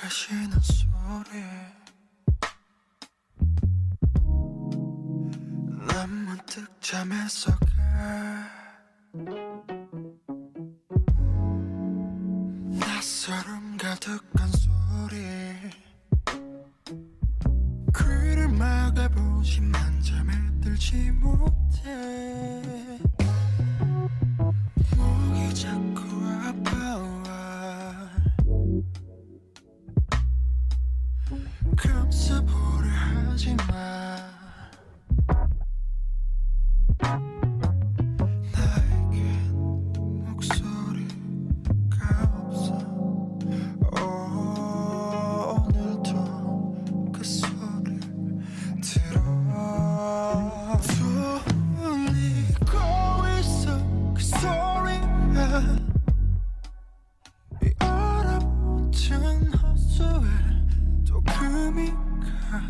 가시는 소리 난 문득 잠에서 낯설음 가득한 소리 귀를 막아보지만 잠에 들지 못해 목이 자꾸 아파와 감싸보려 하지마 나에겐 목소리가 없어 오늘도 그 소리를 들어 들리고 있어 그 소리가 이 얼어붙은 헛소에 또 금이 가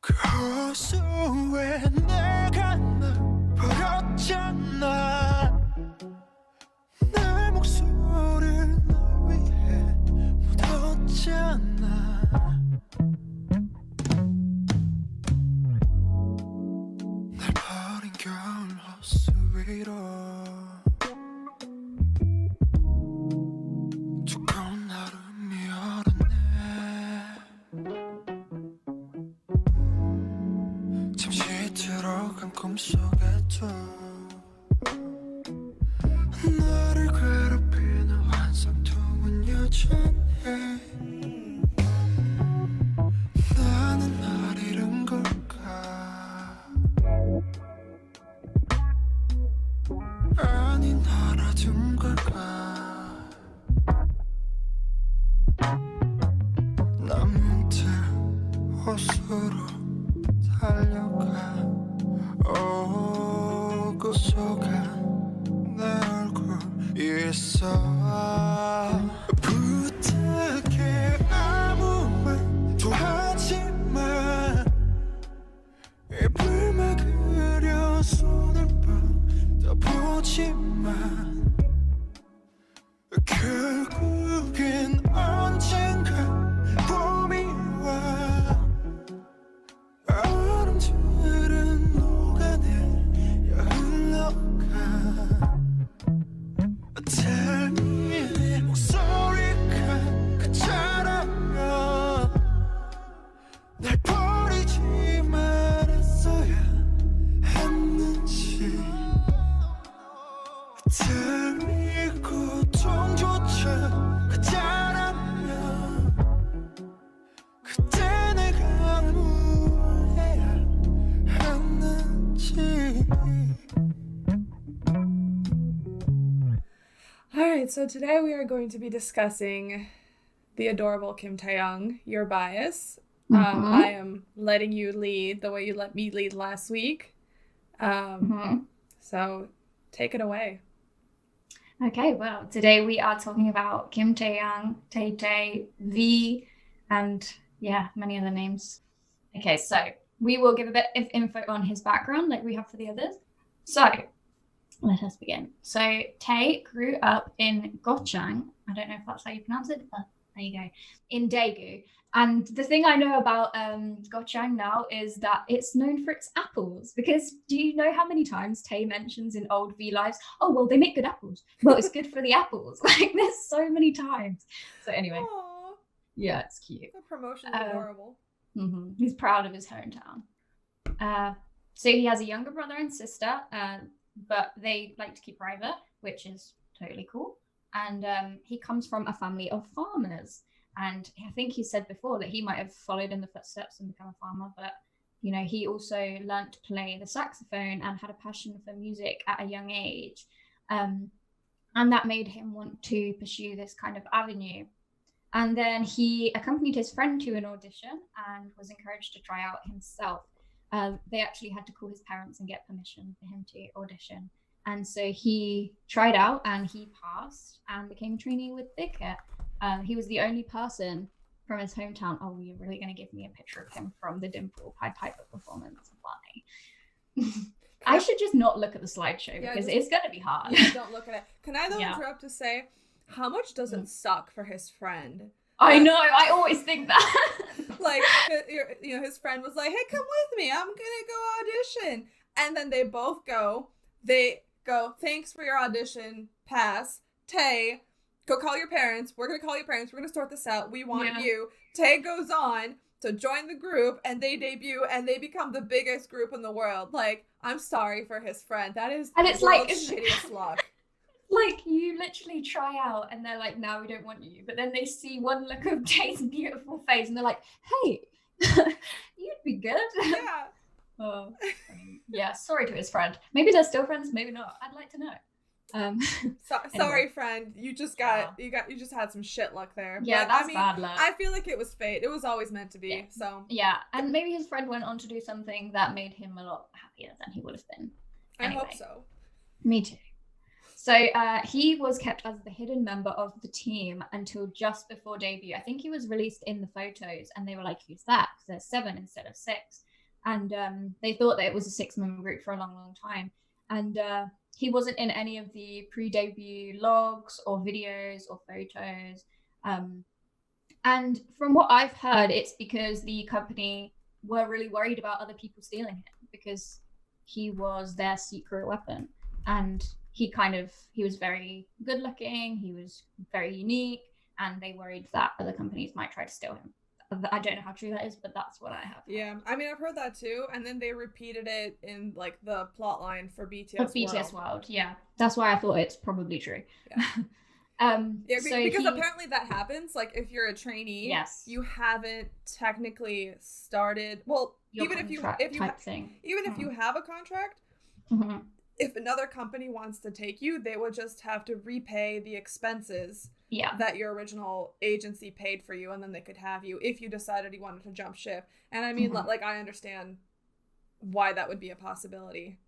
그 호수에 내가 널 버렸잖아 내 목소리를 널 위해 묻었잖아 날 버린 겨울 호수 위로 두꺼운 얼음이 얼었네 잠시 들어간 꿈속에도 나를 괴롭히는 환상통은 여전해 나는 날 잃은 걸까 아니 날 얻은 걸까 난 문득 호수로 달려가 오고 속아 내 얼굴 있어 부탁해 아무 말도 하지마 입을 막으려 손을 뻗어보지만 결국엔 언젠가 봄이 와 얼음들은 녹아내려 흘러가 Tell me 내 목소리가 그처럼요 날 버리지 말았어야 했는지 Tell me 고통조차 그자라면 그때 내가 뭘 해야 했는지 Alright, so today we are going to be discussing the adorable Kim Taehyung, your bias. I am letting you lead the way you let me lead last week. So take it away. Okay, well, today we are talking about Kim Taehyung, Tay, V, and yeah, many other names. Okay, so we will give a bit of info on his background like we have for the others. So let us begin. So Tae grew up in Gochang. I don't know if that's how you pronounce it, but there you go. In Daegu. And the thing I know about Gochang now is that it's known for its apples. Because do you know how many times Tae mentions in old V lives, oh, well, they make good apples. Well, it's good for the apples. Like, there's so many times. So anyway. Aww. Yeah, it's cute. The promotion is adorable. He's proud of his hometown. So he has a younger brother and sister, but they like to keep private, which is totally cool. And he comes from a family of farmers. And I think he said before that he might have followed in the footsteps and become a farmer, but you know, he also learned to play the saxophone and had a passion for music at a young age. And that made him want to pursue this kind of avenue. And then he accompanied his friend to an audition and was encouraged to try out himself. They actually had to call his parents and get permission for him to audition. And so he tried out and he passed and became a trainee with Big Hit. He was the only person from his hometown. Oh, you're really going to give me a picture of him from the Dimple Pied Piper performance. Funny. I should just not look at the slideshow because it's going to be hard. Yeah, don't look at it. Can I though interrupt to say, how much does it suck for his friend I know. I always think that. Like, his friend was like, hey, come with me, I'm gonna go audition. And then they both go. They go, thanks for your audition, pass. Tay, go call your parents. We're gonna call your parents. We're gonna sort this out. We want you. Tay goes on to join the group, and they debut, and they become the biggest group in the world. Like, I'm sorry for his friend. That is and it's like shittiest luck. Like, you literally try out, and they're like, no, we don't want you. But then they see one look of Tay's beautiful face, and they're like, hey, you'd be good. Yeah. Oh, yeah, sorry to his friend. Maybe they're still friends, maybe not. I'd like to know. Anyway. Sorry, friend. You just had some shit luck there. Yeah, but, that's bad luck. I feel like it was fate. It was always meant to be. Yeah. So yeah, and maybe his friend went on to do something that made him a lot happier than he would have been. Anyway, I hope so. Me too. So he was kept as the hidden member of the team until just before debut. I think he was released in the photos, and they were like, who's that? Because there's 7 instead of 6. And they thought that it was a 6-member group for a long, long time. And he wasn't in any of the pre-debut logs or videos or photos. And from what I've heard, it's because the company were really worried about other people stealing him, because he was their secret weapon. And he was very good looking, he was very unique, and they worried that other companies might try to steal him. I don't know how true that is, but that's what I have. Yeah, I mean, I've heard that too, and then they repeated it in like the plot line for BTS World. BTS World, yeah. That's why I thought it's probably true. Yeah. Because apparently that happens. Like, if you're a trainee, yes, you haven't technically started. Well, your even if you have a contract, mm-hmm. if another company wants to take you, they would just have to repay the expenses that your original agency paid for you, and then they could have you if you decided you wanted to jump ship. And I mean, like, I understand why that would be a possibility.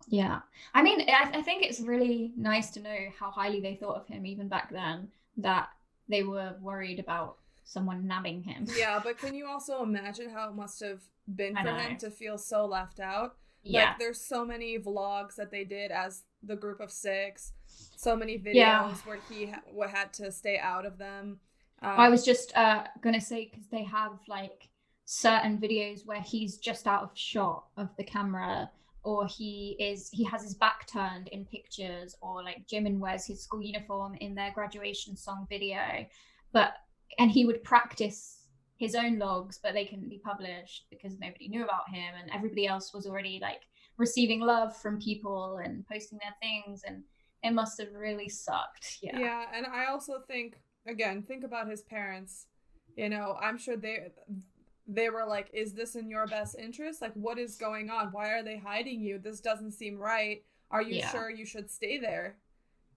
Yeah. I mean, I think it's really nice to know how highly they thought of him even back then, that they were worried about someone nabbing him. Yeah, but can you also imagine how it must have been for him to feel so left out? Yeah. Like, there's so many vlogs that they did as the group of 6, so many videos where he had to stay out of them. I was just gonna say, because they have like certain videos where he's just out of shot of the camera, or he has his back turned in pictures, or like Jimin wears his school uniform in their graduation song video, and he would practice his own logs, but they couldn't be published because nobody knew about him, and everybody else was already like receiving love from people and posting their things, and it must have really sucked. Yeah, and I also think about his parents. You know, I'm sure they were like, is this in your best interest? Like, what is going on? Why are they hiding you? This doesn't seem right. Are you sure you should stay there?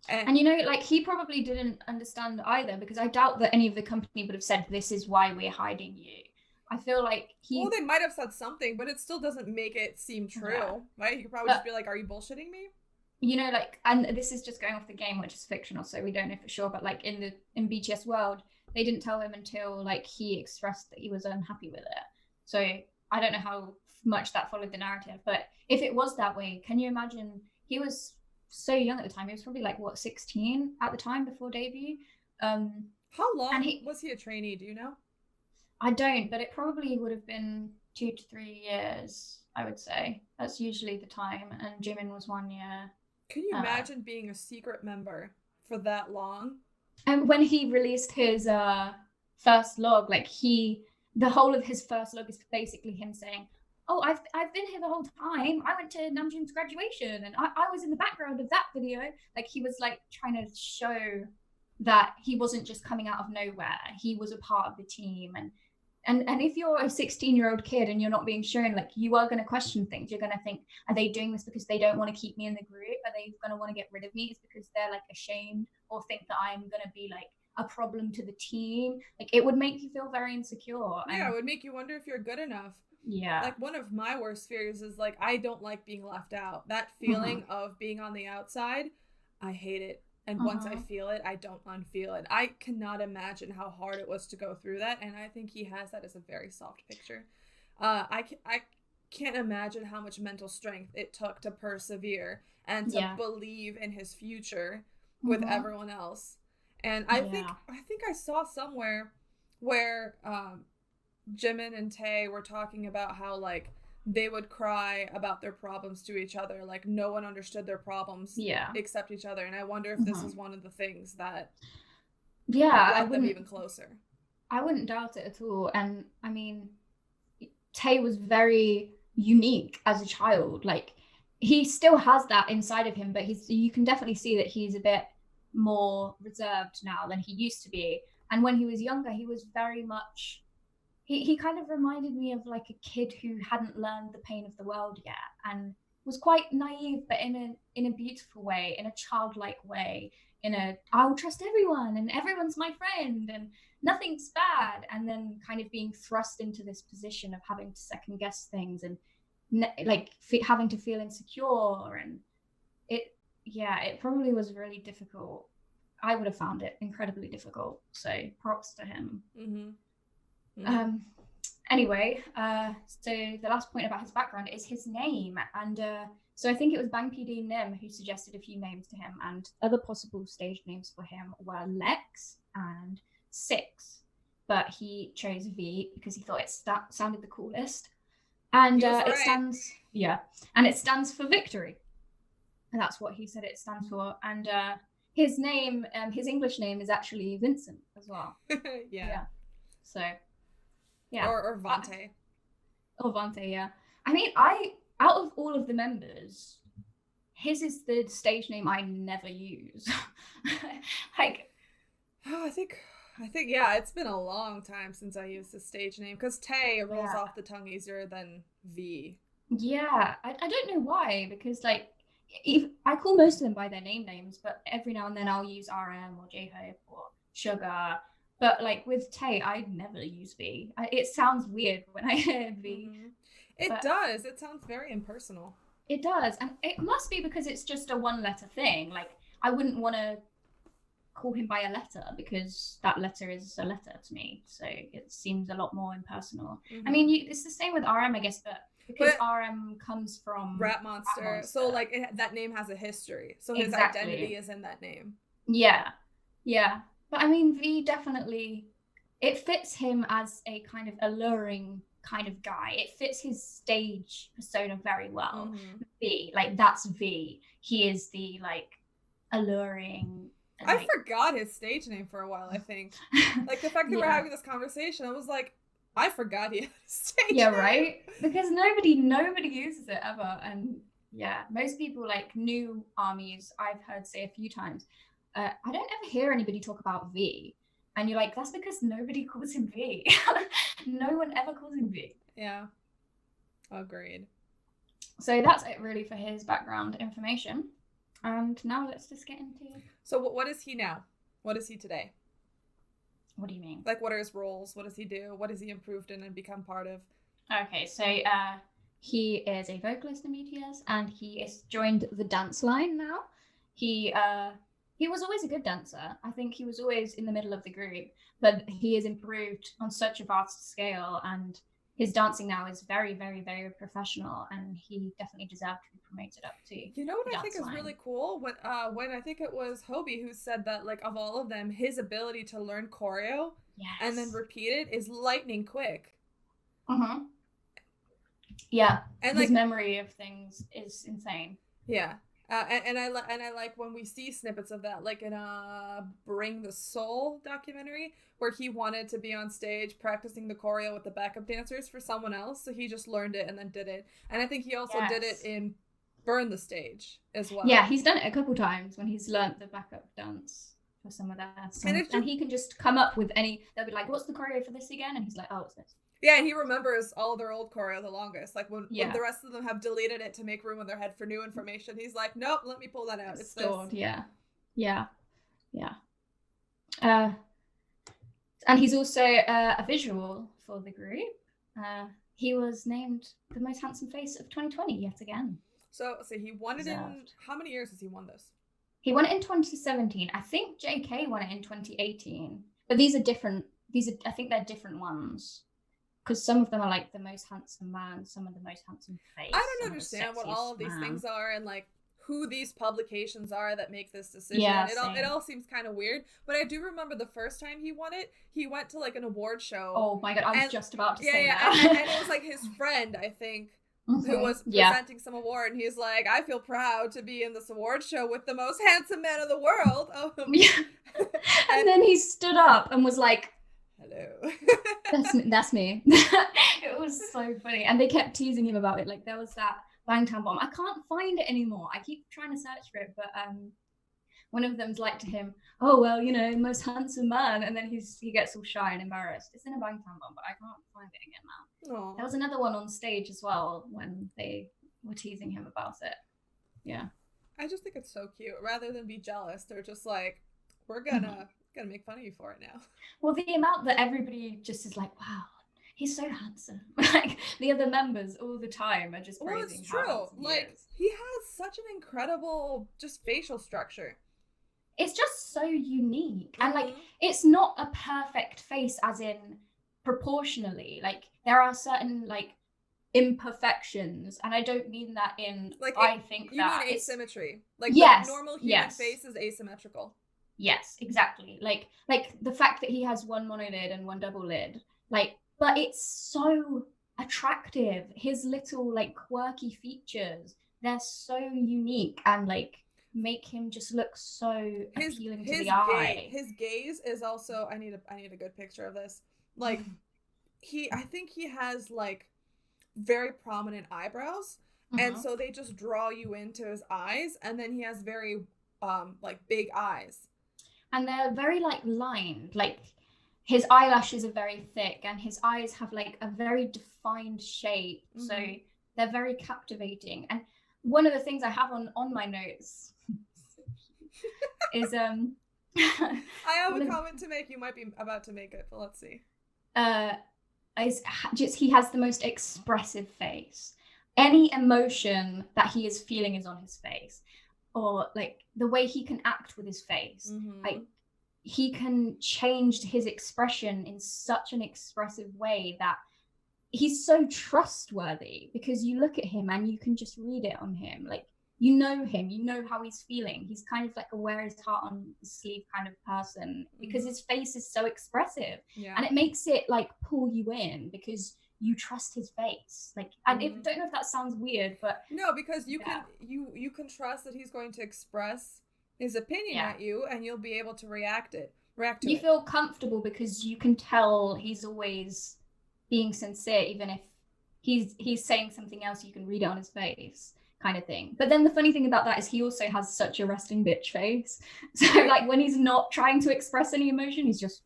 And you know, like, he probably didn't understand either, because I doubt that any of the company would have said, this is why we're hiding you. I feel like well, they might have said something, but it still doesn't make it seem true, right? You could probably just be like, are you bullshitting me? You know, like, and this is just going off the game, which is fictional, so we don't know for sure, but like in BTS World, they didn't tell him until like he expressed that he was unhappy with it. So I don't know how much that followed the narrative, but if it was that way, can you imagine? He was so young at the time. He was probably like 16 at the time before debut. How long was he a trainee? Do you know? I don't, but it probably would have been 2 to 3 years, I would say. That's usually the time, and Jimin was 1 year. Can you imagine being a secret member for that long? And when he released his first log, like the whole of his first log is basically him saying, oh, I've been here the whole time. I went to Namjoon's graduation, and I was in the background of that video. Like, he was like trying to show that he wasn't just coming out of nowhere. He was a part of the team. And if you're a 16-year-old kid and you're not being shown, like, you are going to question things. You're going to think, are they doing this because they don't want to keep me in the group? Are they going to want to get rid of me? It's because they're like ashamed, or think that I'm going to be like a problem to the team. Like, it would make you feel very insecure. Yeah, it would make you wonder if you're good enough. Yeah. Like, one of my worst fears is, like, I don't like being left out. That feeling of being on the outside, I hate it. And once I feel it, I don't unfeel it. I cannot imagine how hard it was to go through that. And I think he has that as a very soft picture. I can't imagine how much mental strength it took to persevere and to believe in his future with everyone else. And I think I saw somewhere where Jimin and Tae were talking about how like they would cry about their problems to each other, like no one understood their problems except each other. And I wonder if this is one of the things that brought them even closer. I wouldn't doubt it at all. And I mean, Tae was very unique as a child. Like he still has that inside of him, but you can definitely see that he's a bit more reserved now than he used to be. And when he was younger, he was very much, he kind of reminded me of like a kid who hadn't learned the pain of the world yet and was quite naive, but in a beautiful way, in a childlike way, I'll trust everyone and everyone's my friend and nothing's bad. And then kind of being thrust into this position of having to second guess things and having to feel insecure. And it probably was really difficult. I would have found it incredibly difficult. So props to him. Anyway, so the last point about his background is his name. And so I think it was Bang PD Nim who suggested a few names to him, and other possible stage names for him were Lex and Six, but he chose V because he thought it sounded the coolest. And it stands for victory. And that's what he said it stands for. And his name, his English name is actually Vincent as well. So, yeah. Or Vante. Or Vante, yeah. I mean, out of all of the members, his is the stage name I never use. Like, I think yeah, it's been a long time since I used the stage name because Tae rolls off the tongue easier than V. Yeah, I don't know why, because like I call most of them by their names, but every now and then I'll use RM or J-Hope or Sugar. But like with Tae, I never use V. It sounds weird when I hear V. It does. It sounds very impersonal. It does. And it must be because it's just a one-letter thing. Like, I wouldn't want to call him by a letter because that letter is a letter to me. So it seems a lot more impersonal. I mean, it's the same with RM, I guess, but because RM comes from Rap Monster. So, like, that name has a history. So his identity is in that name. Yeah. Yeah. But I mean, V definitely, it fits him as a kind of alluring kind of guy. It fits his stage persona very well. V, like that's V. He is the like alluring. I forgot his stage name for a while, I think. Like the fact that we're having this conversation, I was like, I forgot he had a stage name. Yeah, right? Because nobody uses it ever. And yeah, most people like new armies I've heard say a few times. I don't ever hear anybody talk about V. And you're like, that's because nobody calls him V. No one ever calls him V. Yeah. Agreed. So that's it really for his background information. And now let's just get into... So what is he now? What is he today? What do you mean? Like, what are his roles? What does he do? What has he improved in and become part of? Okay, so he is a vocalist in BTS and he has joined the dance line now. He was always a good dancer. I think he was always in the middle of the group, but he has improved on such a vast scale and his dancing now is very, very, very professional and he definitely deserved to be promoted up to. You know what I think is really cool? When I think it was Hobie who said that, like, of all of them, his ability to learn choreo and then repeat it is lightning quick. Yeah, and his memory of things is insane. Yeah. And I like when we see snippets of that, like in Bring the Soul documentary, where he wanted to be on stage practicing the choreo with the backup dancers for someone else, so he just learned it and then did it. And I think he also did it in Burn the Stage as well. Yeah, he's done it a couple times when he's learnt the backup dance for some of that. And he can just come up with they'll be like, what's the choreo for this again? And he's like, oh, it's this. Yeah, and he remembers all their old choreo the longest. Like when the rest of them have deleted it to make room in their head for new information, he's like, nope, let me pull that out. It's stored. This. Yeah. And he's also a visual for the group. He was named the most handsome face of 2020 yet again. So he won it in, how many years has he won this? He won it in 2017. I think JK won it in 2018. But these are different. I think they're different ones. Because some of them are like the most handsome man, some of the most handsome face. I don't understand what all of these things are and like who these publications are that make this decision. Yeah, It all seems kind of weird, but I do remember the first time he won it, he went to like an award show. Oh my god, I was just about to say that. And it was like his friend, I think, who was presenting some award, and he's like, I feel proud to be in this award show with the most handsome man in the world. And then he stood up and was like, hello. that's me. It was so funny. And they kept teasing him about it. Like there was that Bangtan bomb. I can't find it anymore. I keep trying to search for it, but one of them's like to him, oh well, you know, most handsome man, and then he gets all shy and embarrassed. It's in a Bangtan bomb, but I can't find it again now. Aww. There was another one on stage as well when they were teasing him about it. Yeah. I just think it's so cute. Rather than be jealous, they're just like, we're gonna make fun of you for it now. Well, the amount that everybody just is like, wow, he's so handsome. Like the other members all the time are just praising. Well, it's true. Like he has such an incredible just facial structure. It's just so unique. And like it's not a perfect face as in proportionally. Like there are certain like imperfections, and I don't mean that in like I think you that mean asymmetry. Like yes, the normal human face is asymmetrical. Yes, exactly. Like the fact that he has one monolid and one double lid, like, but it's so attractive. His little like quirky features, they're so unique and like make him just look so appealing to the eye. His gaze is also, I need a good picture of this. Like I think he has like very prominent eyebrows, and so they just draw you into his eyes, and then he has very like big eyes. And they're very like lined, like his eyelashes are very thick and his eyes have like a very defined shape. So they're very captivating. And one of the things I have on my notes is I have a comment to make. You might be about to make it, but let's see. He has the most expressive face. Any emotion that he is feeling is on his face. Or like the way he can act with his face, like he can change his expression in such an expressive way that he's so trustworthy, because you look at him and you can just read it on him. Like you know him, you know how he's feeling. He's kind of like a wear his heart on his sleeve kind of person, because his face is so expressive, and it makes it like pull you in because you trust his face. Like I don't know if that sounds weird, but no, because you can trust that he's going to express his opinion at you, and you'll be able to react to it. You feel comfortable because you can tell he's always being sincere, even if he's saying something else. You can read it on his face, kind of thing. But then the funny thing about that is he also has such a resting bitch face. So like when he's not trying to express any emotion, he's just,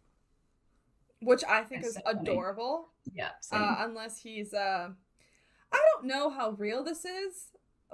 which I think is so adorable. Yeah. Unless he's I don't know how real this is,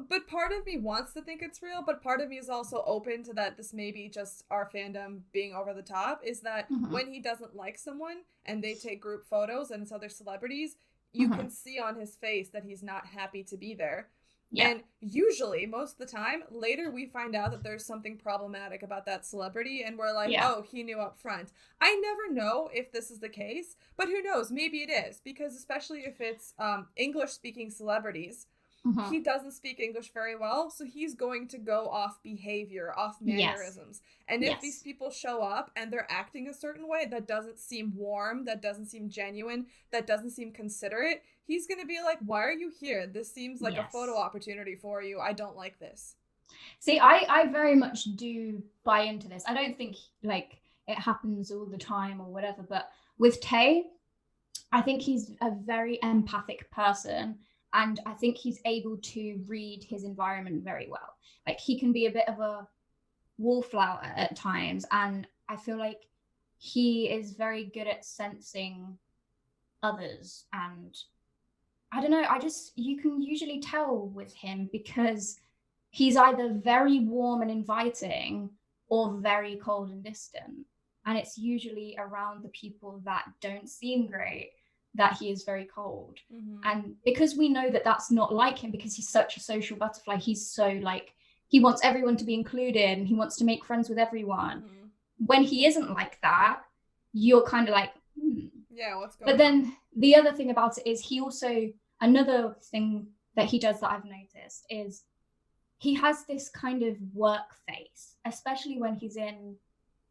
but part of me wants to think it's real, but part of me is also open to that this may be just our fandom being over the top, is that when he doesn't like someone and they take group photos and it's other celebrities, you can see on his face that he's not happy to be there. Yeah. And usually, most of the time, later we find out that there's something problematic about that celebrity, and we're like, oh, he knew up front. I never know if this is the case, but who knows? Maybe it is, because especially if it's English-speaking celebrities, he doesn't speak English very well, so he's going to go off behavior, off mannerisms. And if these people show up and they're acting a certain way that doesn't seem warm, that doesn't seem genuine, that doesn't seem considerate, he's going to be like, why are you here? This seems like a photo opportunity for you. I don't like this. See, I very much do buy into this. I don't think like it happens all the time or whatever, but with Tae, I think he's a very empathic person. And I think he's able to read his environment very well. Like he can be a bit of a wallflower at times. And I feel like he is very good at sensing others. And I don't know, you can usually tell with him because he's either very warm and inviting or very cold and distant. And it's usually around the people that don't seem great that he is very cold. And because we know that that's not like him, because he's such a social butterfly, he's so like, he wants everyone to be included and he wants to make friends with everyone. When he isn't like that, you're kind of like, yeah, what's going on? But then the other thing about it is he also, another thing that he does that I've noticed is he has this kind of work face, especially when he's in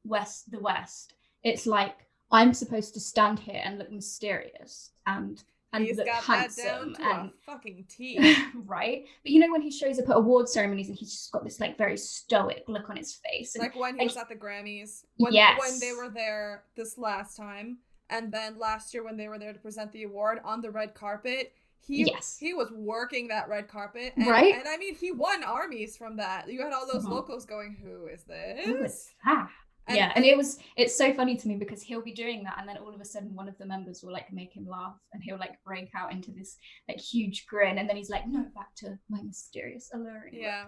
the West. It's like, I'm supposed to stand here and look mysterious and He's look got handsome that down to and a fucking T. right. But you know, when he shows up at award ceremonies and he's just got this like very stoic look on his face, and, Like when he was at the Grammys, when they were there this last time, and then last year when they were there to present the award on the red carpet, he was working that red carpet, and, right? And I mean, he won ARMYs from that. You had all those locals going, "Who is this? Who is that?" And it's so funny to me because he'll be doing that, and then all of a sudden one of the members will like make him laugh, and he'll like break out into this like huge grin, and then he's like, "No, back to my mysterious, alluring." Yeah,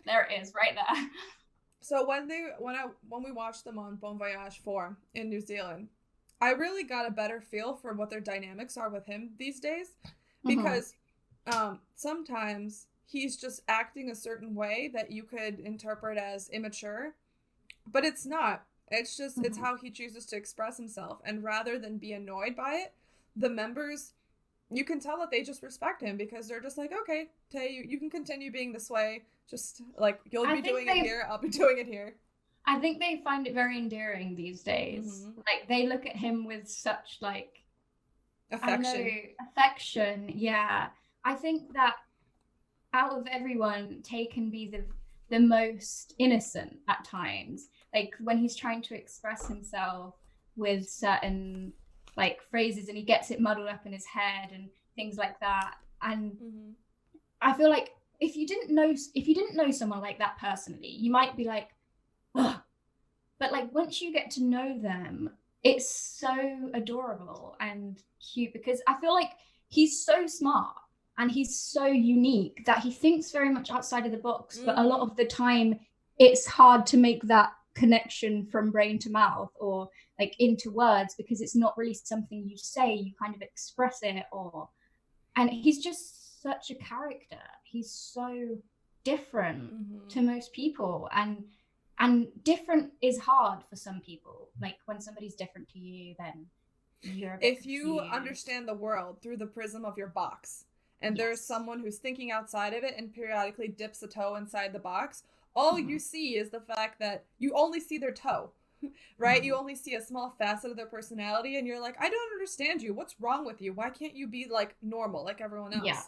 there it is, right there. So when we watched them on Bon Voyage 4 in New Zealand, I really got a better feel for what their dynamics are with him these days, because sometimes he's just acting a certain way that you could interpret as immature. But it's not. It's just, it's how he chooses to express himself. And rather than be annoyed by it, the members, you can tell that they just respect him because they're just like, okay, Tae, you can continue being this way. Just like, you'll be doing it here, I'll be doing it here. I think they find it very endearing these days. Like, they look at him with such like affection. Yeah. I think that out of everyone, Tae can be the most innocent at times. Like when he's trying to express himself with certain like phrases and he gets it muddled up in his head and things like that. And I feel like if you didn't know someone like that personally, you might be like, ugh. But like once you get to know them, it's so adorable and cute because I feel like he's so smart and he's so unique that he thinks very much outside of the box. But a lot of the time it's hard to make that connection from brain to mouth or like into words because it's not really something you say, you kind of express it. And he's just such a character. He's so different to most people, and different is hard for some people. Like when somebody's different to you, then you're a bit if you understand the world through the prism of your box and there's someone who's thinking outside of it and periodically dips a toe inside the box, all you see is the fact that you only see their toe, right? You only see a small facet of their personality and you're like, I don't understand you. What's wrong with you? Why can't you be like normal like everyone else? Yeah.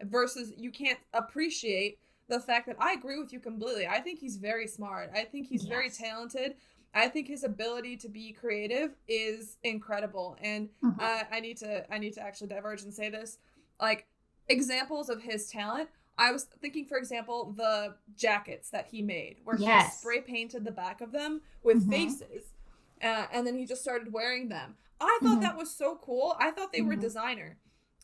Versus you can't appreciate the fact that I agree with you completely. I think he's very smart. I think he's very talented. I think his ability to be creative is incredible. And I need to actually diverge and say this. Like examples of his talent, I was thinking, for example, the jackets that he made, where he spray painted the back of them with faces, and then he just started wearing them. I thought that was so cool. I thought they were designer.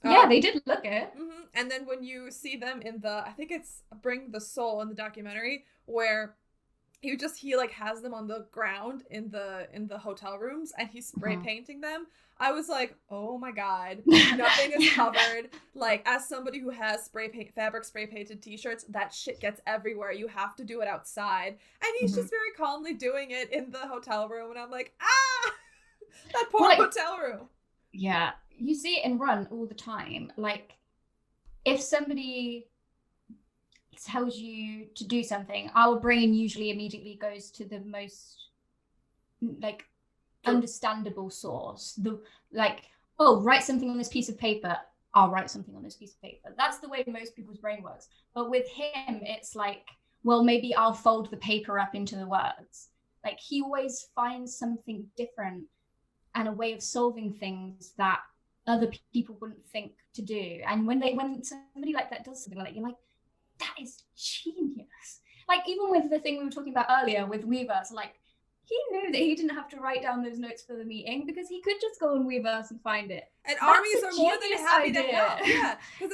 Yeah, they did look it. And then when you see them in I think it's Bring the Soul in the documentary, where he like has them on the ground in the hotel rooms and he's spray painting them. I was like, oh my god, nothing is covered. Like, as somebody who has fabric spray painted t-shirts, that shit gets everywhere. You have to do it outside. And he's just very calmly doing it in the hotel room. And I'm like, that poor hotel room. Yeah, you see it in Run all the time. Like, if somebody tells you to do something, our brain usually immediately goes to the most, like, understandable source. Write something on this piece of paper. I'll write something on this piece of paper. That's the way most people's brain works. But with him, it's like, well, maybe I'll fold the paper up into the words. Like, he always finds something different and a way of solving things that other people wouldn't think to do. And when somebody like that does something like that, you're like, that is genius. Like, even with the thing we were talking about earlier with ARMYverse, like, he knew that he didn't have to write down those notes for the meeting because he could just go on ARMYverse and find it. And ARMYs are more than happy to help. Yeah, because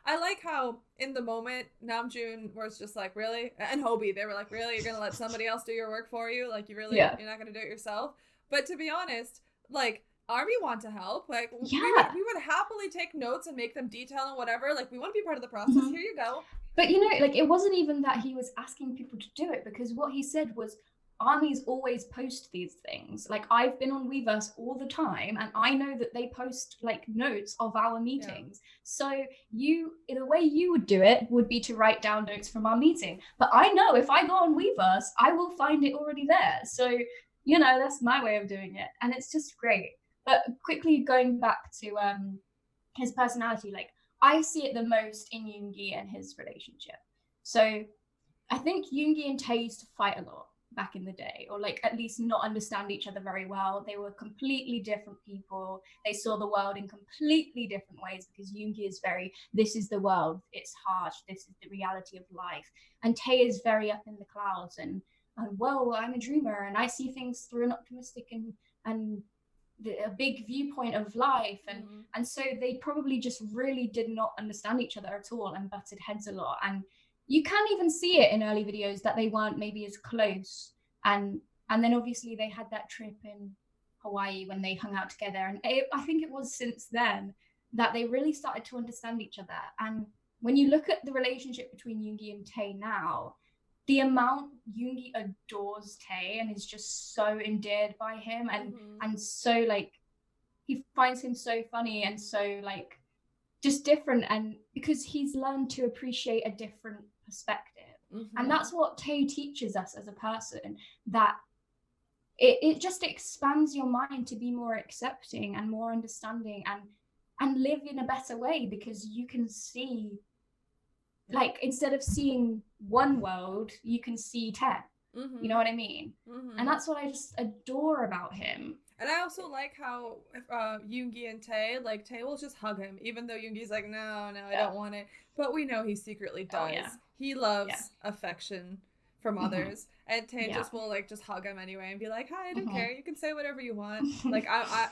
I like how in the moment Namjoon was just like, really? And Hobie, they were like, really? You're going to let somebody else do your work for you? Like, you're not going to do it yourself? But to be honest, like, ARMY want to help. Like, we would happily take notes and make them detailed and whatever. Like, we want to be part of the process. Here you go. But, you know, like, it wasn't even that he was asking people to do it, because what he said was, ARMYs always post these things. Like, I've been on Weverse all the time, and I know that they post like notes of our meetings. So the way you would do it would be to write down notes from our meeting. But I know if I go on Weverse, I will find it already there. So, that's my way of doing it. And it's just great. But quickly going back to his personality, like, I see it the most in Yoongi and his relationship. So I think Yoongi and Tae used to fight a lot back in the day, or like at least not understand each other very well. They were completely different people. They saw the world in completely different ways, because Yoongi is very, this is the world, it's harsh, this is the reality of life. And Tae is very up in the clouds and well, I'm a dreamer and I see things through an optimistic and a big viewpoint of life. And so they probably just really did not understand each other at all and butted heads a lot. And you can even see it in early videos that they weren't maybe as close. And then obviously they had that trip in Hawaii when they hung out together. And I think it was since then that they really started to understand each other. And when you look at the relationship between Yoongi and Tae now, the amount Yoongi adores Tae and is just so endeared by him and so like, he finds him so funny and so like just different, and because he's learned to appreciate a different perspective. And that's what Tae teaches us as a person, that it just expands your mind to be more accepting and more understanding and live in a better way, because you can see, like, instead of seeing one world, you can see 10. You know what I mean? And that's what I just adore about him. And I also like how Yoongi and Tae, like, Tae will just hug him, even though Yoongi's like, no, I don't want it. But we know he secretly does. Oh, yeah. He loves affection from others. And Tae just will, like, just hug him anyway and be like, hi, I don't care. You can say whatever you want. Like, I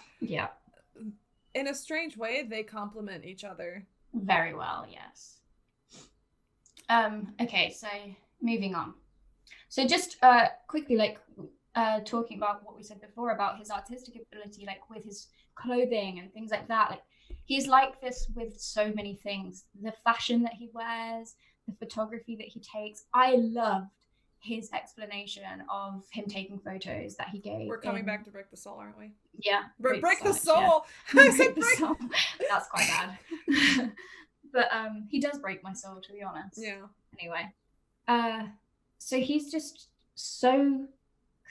in a strange way, they complement each other. Very well, yes. Okay, so moving on. So just quickly, like, talking about what we said before about his artistic ability, like with his clothing and things like that. Like, he's like this with so many things. The fashion that he wears, the photography that he takes. I loved his explanation of him taking photos that he gave. We're coming back to Break the Soul, aren't we? Yeah. Break the Soul! Yeah. I said break! Soul. That's quite bad. But he does break my soul, to be honest. Yeah. Anyway. So he's just so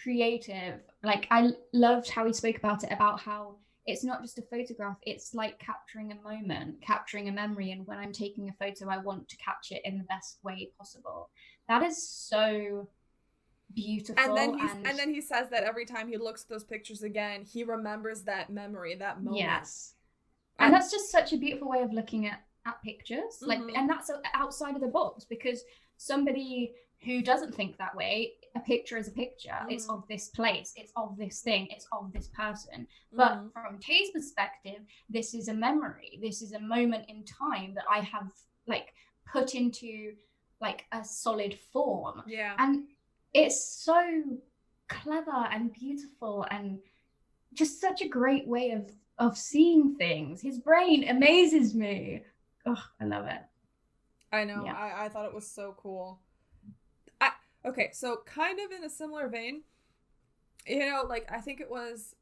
creative. Like, I loved how he spoke about it, about how it's not just a photograph, it's like capturing a moment, capturing a memory, and when I'm taking a photo, I want to capture it in the best way possible. That is so beautiful. And then he says that every time he looks at those pictures again, he remembers that memory, that moment. Yes. And that's just such a beautiful way of looking at pictures. Like, and that's outside of the box, because somebody who doesn't think that way, a picture is a picture. It's of this place, it's of this thing, it's of this person. But from Tae's perspective, this is a memory. This is a moment in time that I have, like, put into, like, a solid form. Yeah. And it's so clever and beautiful and just such a great way of seeing things. His brain amazes me. Oh, I love it. I know. Yeah. I thought it was so cool. Okay, so kind of in a similar vein, like, I think it was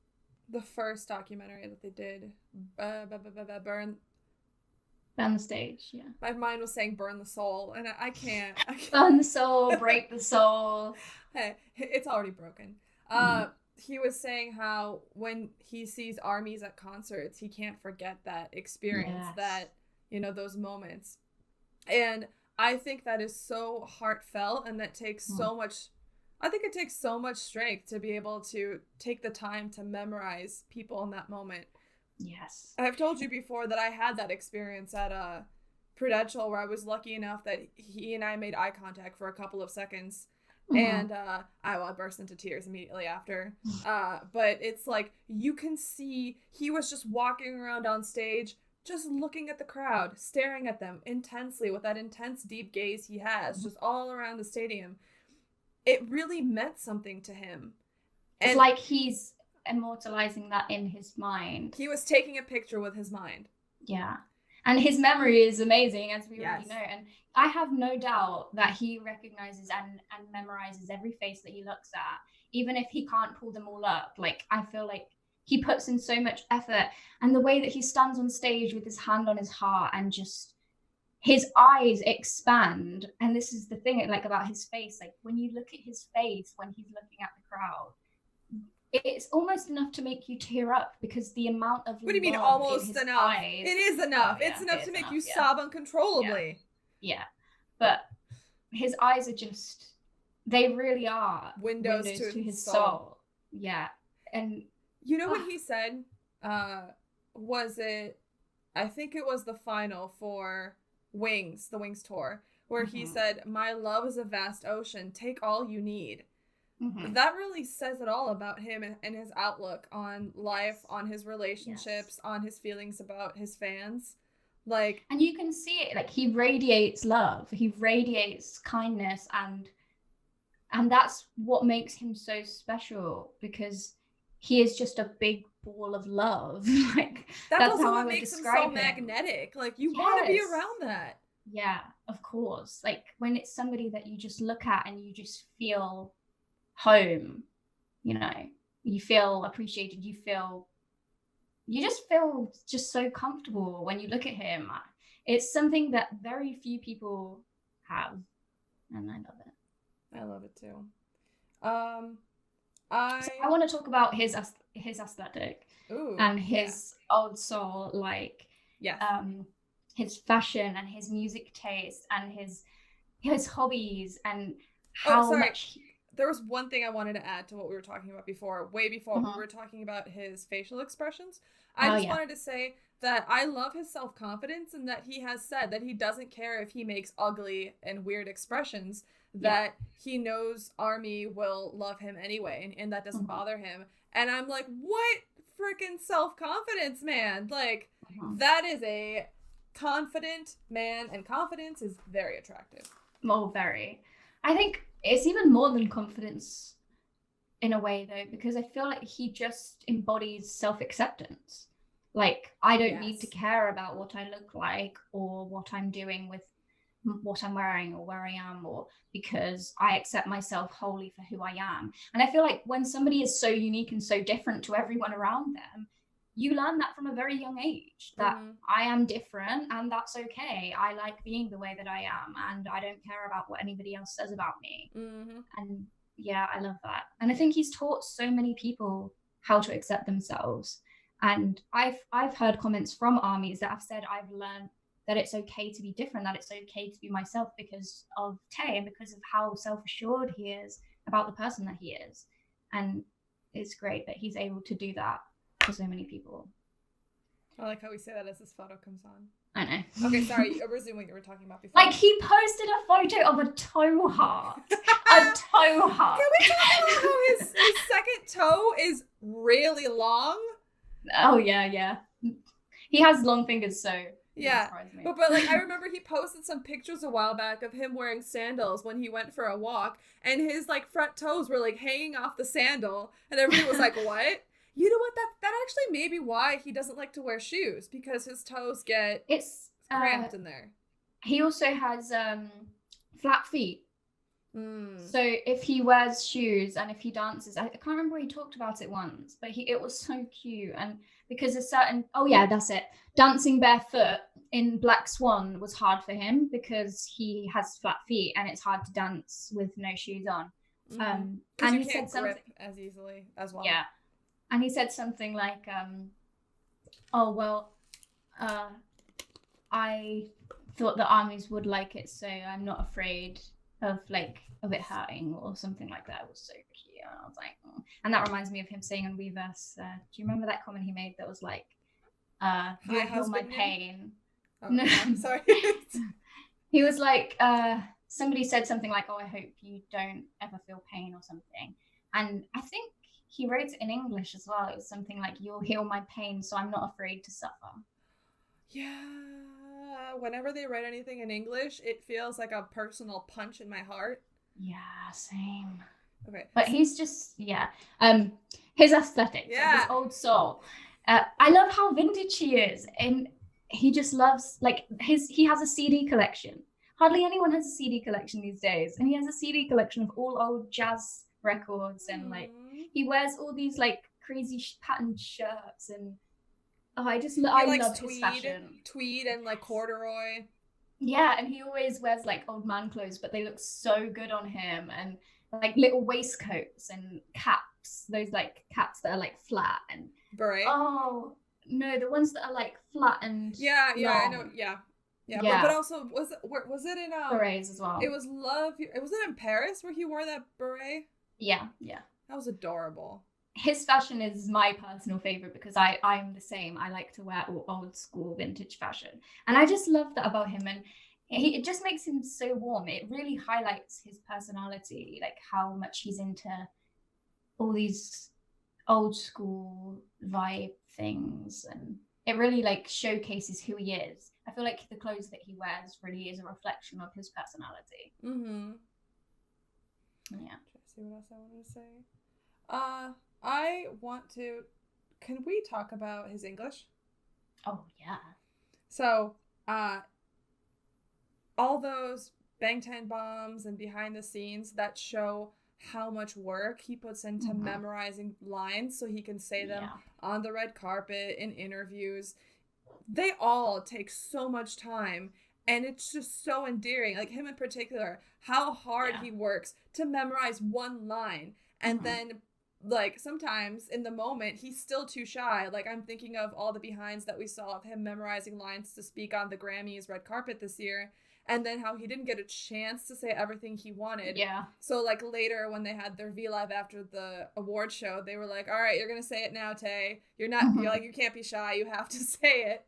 the first documentary that they did, Burn the Stage, yeah. My mind was saying Burn the Soul, and I can't. Burn the soul, break the soul. Hey, it's already broken. He was saying how when he sees ARMYs at concerts, he can't forget that experience, that, those moments. And I think that is so heartfelt, and that takes so much, I think it takes so much strength to be able to take the time to memorize people in that moment. Yes. I've told you before that I had that experience at Prudential, where I was lucky enough that he and I made eye contact for a couple of seconds. And I burst into tears immediately after. But it's like, you can see he was just walking around on stage, just looking at the crowd, staring at them intensely with that intense deep gaze he has just all around the stadium. It really meant something to him. It's like he's immortalizing that in his mind. He was taking a picture with his mind. Yeah. And his memory is amazing, as we already know. And I have no doubt that he recognizes and memorizes every face that he looks at. even if he can't pull them all up. Like, I feel like he puts in so much effort, and the way that he stands on stage with his hand on his heart and just his eyes expand. And this is the thing, like, about his face, like when you look at his face when he's looking at the crowd, it's almost enough to make you tear up, because the amount of What do you mean love almost in his enough? eyes, It is enough. Oh, yeah, It's enough it to is make enough, you yeah. sob uncontrollably. Yeah, but his eyes are just, they really are Windows to his soul. soul. Yeah. And you know what he said? Was it, I think it was the final for Wings, the Wings tour, where he said, "My love is a vast ocean. Take all you need." That really says it all about him and his outlook on life, on his relationships, on his feelings about his fans. Like, and you can see it, like, he radiates love, he radiates kindness, and that's what makes him so special, because he is just a big ball of love. Like, that's also how what I would makes him describe so magnetic. Like, you want to be around that. Yeah, of course. Like, when it's somebody that you just look at and you just feel home, you know, you feel appreciated, you just feel just so comfortable when you look at him. It's something that very few people have, and I love it. I love it too. I want to talk about his aesthetic. Ooh, and his old soul, like, his fashion and his music taste and his hobbies, and how much. There was one thing I wanted to add to what we were talking about before, way before we were talking about his facial expressions. I just wanted to say that I love his self-confidence, and that he has said that he doesn't care if he makes ugly and weird expressions, that he knows ARMY will love him anyway, and that doesn't bother him. And I'm like, what freaking self-confidence, man? Like, that is a confident man, and confidence is very attractive. Well, very. I think it's even more than confidence in a way, though, because I feel like he just embodies self-acceptance. Like, I don't need to care about what I look like or what I'm doing with what I'm wearing or where I am, or because I accept myself wholly for who I am. And I feel like when somebody is so unique and so different to everyone around them, you learn that from a very young age, that I am different and that's okay. I like being the way that I am, and I don't care about what anybody else says about me. And yeah, I love that. And I think he's taught so many people how to accept themselves. And I've heard comments from ARMYs that have said, I've learned that it's okay to be different, that it's okay to be myself because of Tae and because of how self-assured he is about the person that he is. And it's great that he's able to do that for so many people. I like how we say that as this photo comes on. I know. Okay, sorry, resume what you were talking about before. Like, he posted a photo of a toe heart. A toe heart. Can we talk about how his second toe is really long? Oh, yeah. He has long fingers, so... Yeah, but like, I remember he posted some pictures a while back of him wearing sandals when he went for a walk, and his like front toes were like hanging off the sandal, and everybody was like, what? You know what, that actually may be why he doesn't like to wear shoes, because his toes get cramped in there. He also has flat feet. So if he wears shoes and if he dances, I can't remember, he talked about it once, but it was so cute. And because a certain, that's it, dancing barefoot in Black Swan was hard for him because he has flat feet and it's hard to dance with no shoes on. And he said said something as easily as well. Yeah, and he said something like, I thought the ARMYs would like it, so I'm not afraid of it hurting or something like that. It was so cute. And I was like, oh. And that reminds me of him saying on ARMYverse, do you remember that comment he made that was like, you heal my pain? Oh, no, I'm sorry. He was like, somebody said something like, I hope you don't ever feel pain or something. And I think he wrote it in English as well. It was something like, you'll heal my pain, so I'm not afraid to suffer. Yeah. Whenever they write anything in English, it feels like a personal punch in my heart. Yeah, same. Okay. But he's just, his aesthetic, his old soul. I love how vintage he is. And he just loves, he has a CD collection. Hardly anyone has a CD collection these days. And he has a CD collection of all old jazz records, and like Aw. he wears all these like crazy patterned shirts, and I He likes love his fashion. tweed and like corduroy. Yeah, and he always wears like old man clothes, but they look so good on him, and like little waistcoats and caps, those like caps that are like flat and Beret. oh no, the ones that are like flat and Yeah, long. I know. Yeah. Yeah. But also was it in Berets as well. It was Love. Was it in Paris where he wore that beret? Yeah. That was adorable. His fashion is my personal favorite because I'm the same. I like to wear old school vintage fashion, and I just love that about him. And it just makes him so warm. It really highlights his personality, like how much he's into all these old school vibe things, and it really like showcases who he is. I feel like the clothes that he wears really is a reflection of his personality. Mm-hmm. Yeah. Let's see what else I wanted to say. I want to. Can we talk about his English? Oh yeah. So, all those Bangtan bombs and behind the scenes that show how much work he puts into memorizing lines so he can say them on the red carpet, in interviews. They all take so much time, and it's just so endearing. Like him in particular, how hard he works to memorize one line, and then like sometimes in the moment he's still too shy. Like I'm thinking of all the behinds that we saw of him memorizing lines to speak on the Grammys red carpet this year, and then how he didn't get a chance to say everything he wanted. Yeah. So like later when they had their V Live after the award show, they were like, all right, you're gonna say it now, Tay. You're you're like, you can't be shy, you have to say it.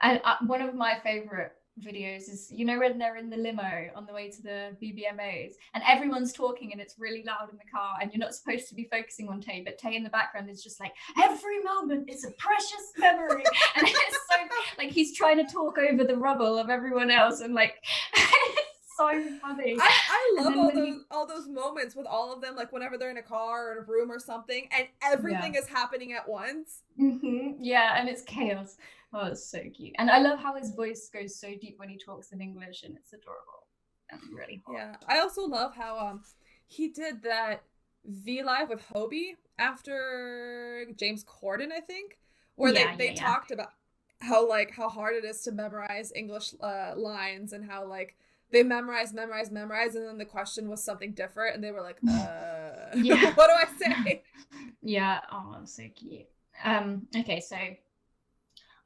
And one of my favorite videos is, you know, when they're in the limo on the way to the BBMAs and everyone's talking and it's really loud in the car and you're not supposed to be focusing on Tay, but Tay in the background is just like, every moment is a precious memory. And it's so like he's trying to talk over the rubble of everyone else, and like it's so funny. I love all those moments with all of them, like whenever they're in a car or in a room or something and everything is happening at once. Yeah, and it's chaos. Oh, it's so cute. And I love how his voice goes so deep when he talks in English, and it's adorable and really hot. Yeah, I also love how he did that V Live with Hobie after James Corden, I think, where they talked about how hard it is to memorize English lines, and how like they memorize, and then the question was something different, and they were like, what do I say? Yeah, oh, so cute. Okay, so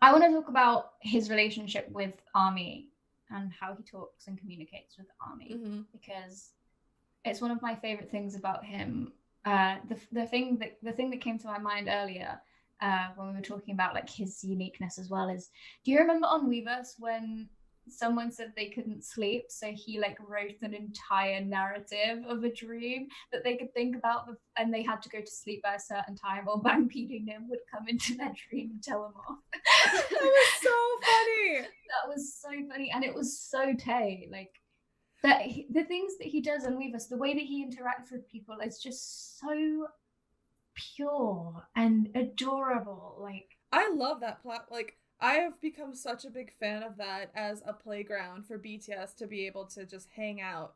I want to talk about his relationship with ARMY and how he talks and communicates with ARMY, because it's one of my favorite things about him. The thing that came to my mind earlier when we were talking about like his uniqueness as well is, do you remember on ARMYverse when someone said they couldn't sleep, so he like wrote an entire narrative of a dream that they could think about, and they had to go to sleep by a certain time, or Bang Nim would come into their dream and tell them off. That was so funny. That was so funny, and it was so Tay. Like that, the things that he does on Weavers, the way that he interacts with people is just so pure and adorable. Like I love that plot. Like I have become such a big fan of that as a playground for BTS to be able to just hang out.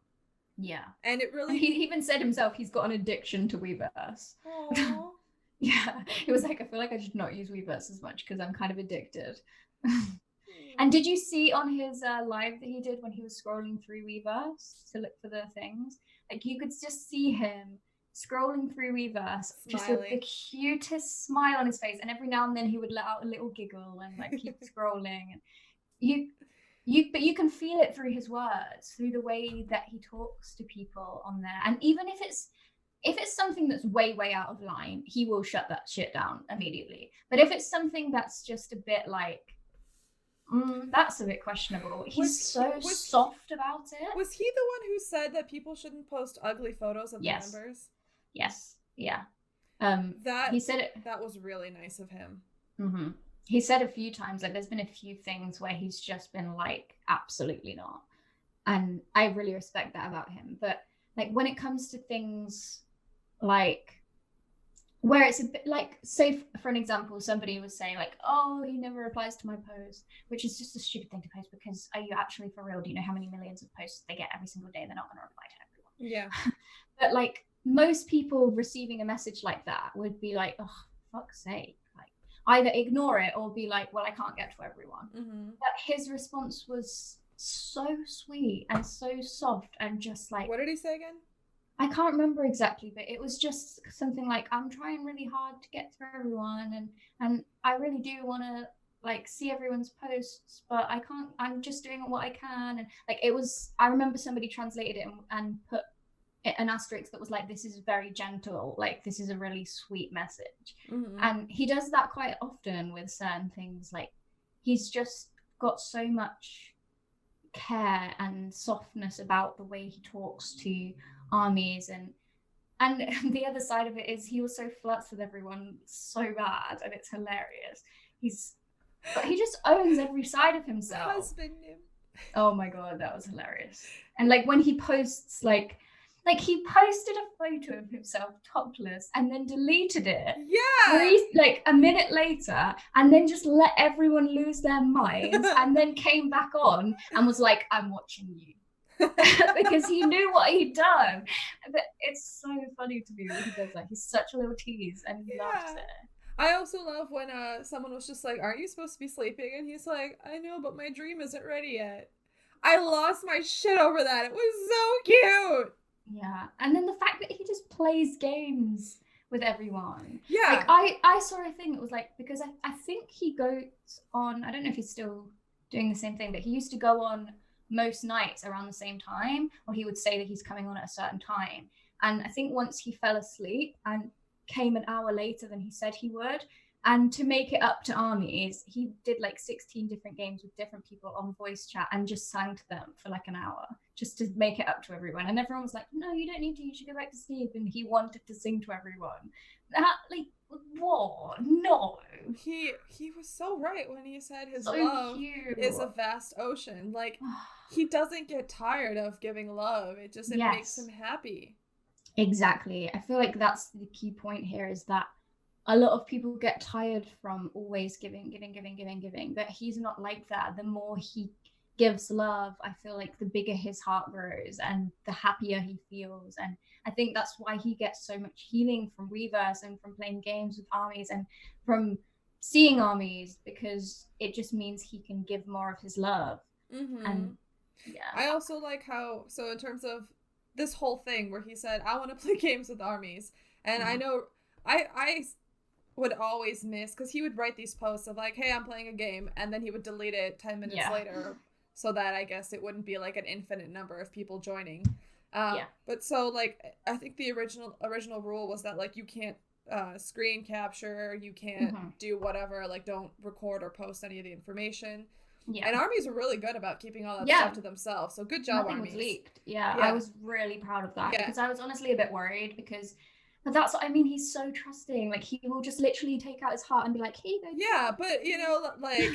Yeah. And it really... He even said himself he's got an addiction to Weverse. Aww. Yeah. He was like, I feel like I should not use Weverse as much because I'm kind of addicted. And did you see on his live that he did when he was scrolling through Weverse to look for the things? Like you could just see him scrolling through Weverse, just with the cutest smile on his face, and every now and then he would let out a little giggle and like keep scrolling. And but you can feel it through his words, through the way that he talks to people on there. And even if it's something that's way out of line, he will shut that shit down immediately. But if it's something that's just a bit like, that's a bit questionable, he's so soft about it. Was he the one who said that people shouldn't post ugly photos of the members? Yes. Yeah. He said it. That was really nice of him. He said a few times, like there's been a few things where he's just been like, absolutely not. And I really respect that about him. But like when it comes to things like where it's a bit like, say for an example, somebody was saying like, oh, he never replies to my post, which is just a stupid thing to post, because are you actually for real? Do you know how many millions of posts they get every single day? They're not going to reply to everyone. Yeah. But like most people receiving a message like that would be like, oh, fuck's sake. Like either ignore it or be like, well, I can't get to everyone. But his response was so sweet and so soft and just like, What did he say again? I can't remember exactly, but it was just something like, I'm trying really hard to get through everyone, and I really do want to like see everyone's posts, but I can't. I'm just doing what I can, and like it was. I remember somebody translated it and put an asterisk that was like, this is very gentle, like this is a really sweet message. And he does that quite often with certain things. Like he's just got so much care and softness about the way he talks to armies, and the other side of it is he also flirts with everyone so bad, and it's hilarious. But he just owns every side of himself. Husband him. Oh my god, that was hilarious. And like when he posts like he posted a photo of himself topless and then deleted it. Yeah. Like a minute later, and then just let everyone lose their minds, and then came back on and was like, I'm watching you. Because he knew what he'd done. But it's so funny to me that he does that. He's such a little tease, and he loves it. I also love when someone was just like, aren't you supposed to be sleeping? And he's like, I know, but my dream isn't ready yet. I lost my shit over that. It was so cute. Yeah. And then the fact that he just plays games with everyone. Yeah. Like I saw a thing that was like, because I think he goes on, I don't know if he's still doing the same thing, but he used to go on most nights around the same time, or he would say that he's coming on at a certain time. And I think once he fell asleep and came an hour later than he said he would. And to make it up to armies, he did like 16 different games with different people on voice chat and just sang to them for like an hour just to make it up to everyone. And everyone was like, no, you don't need to, you should go back to sleep. And he wanted to sing to everyone. That, like, what? No. He was so right when he said his So love cute. is a vast ocean. Like, he doesn't get tired of giving love. It makes him happy. Exactly. I feel like that's the key point here, is that a lot of people get tired from always giving, but he's not like that. The more he gives love, I feel like the bigger his heart grows and the happier he feels. And I think that's why he gets so much healing from Weverse and from playing games with armies and from seeing armies, because it just means he can give more of his love. And yeah. I also like how, so in terms of this whole thing where he said, I want to play games with armies. And I know I would always miss, because he would write these posts of like, hey, I'm playing a game, and then he would delete it 10 minutes later, so that I guess it wouldn't be like an infinite number of people joining. But so like, I think the original rule was that like you can't screen capture, you can't do whatever, like don't record or post any of the information. And armies are really good about keeping all that stuff to themselves. So good job, Nothing armies. was leaked. I was really proud of that, because I was honestly a bit worried, because that's what I mean. He's so trusting. Like, he will just literally take out his heart and be like, "Here you go." Yeah, but you know, like,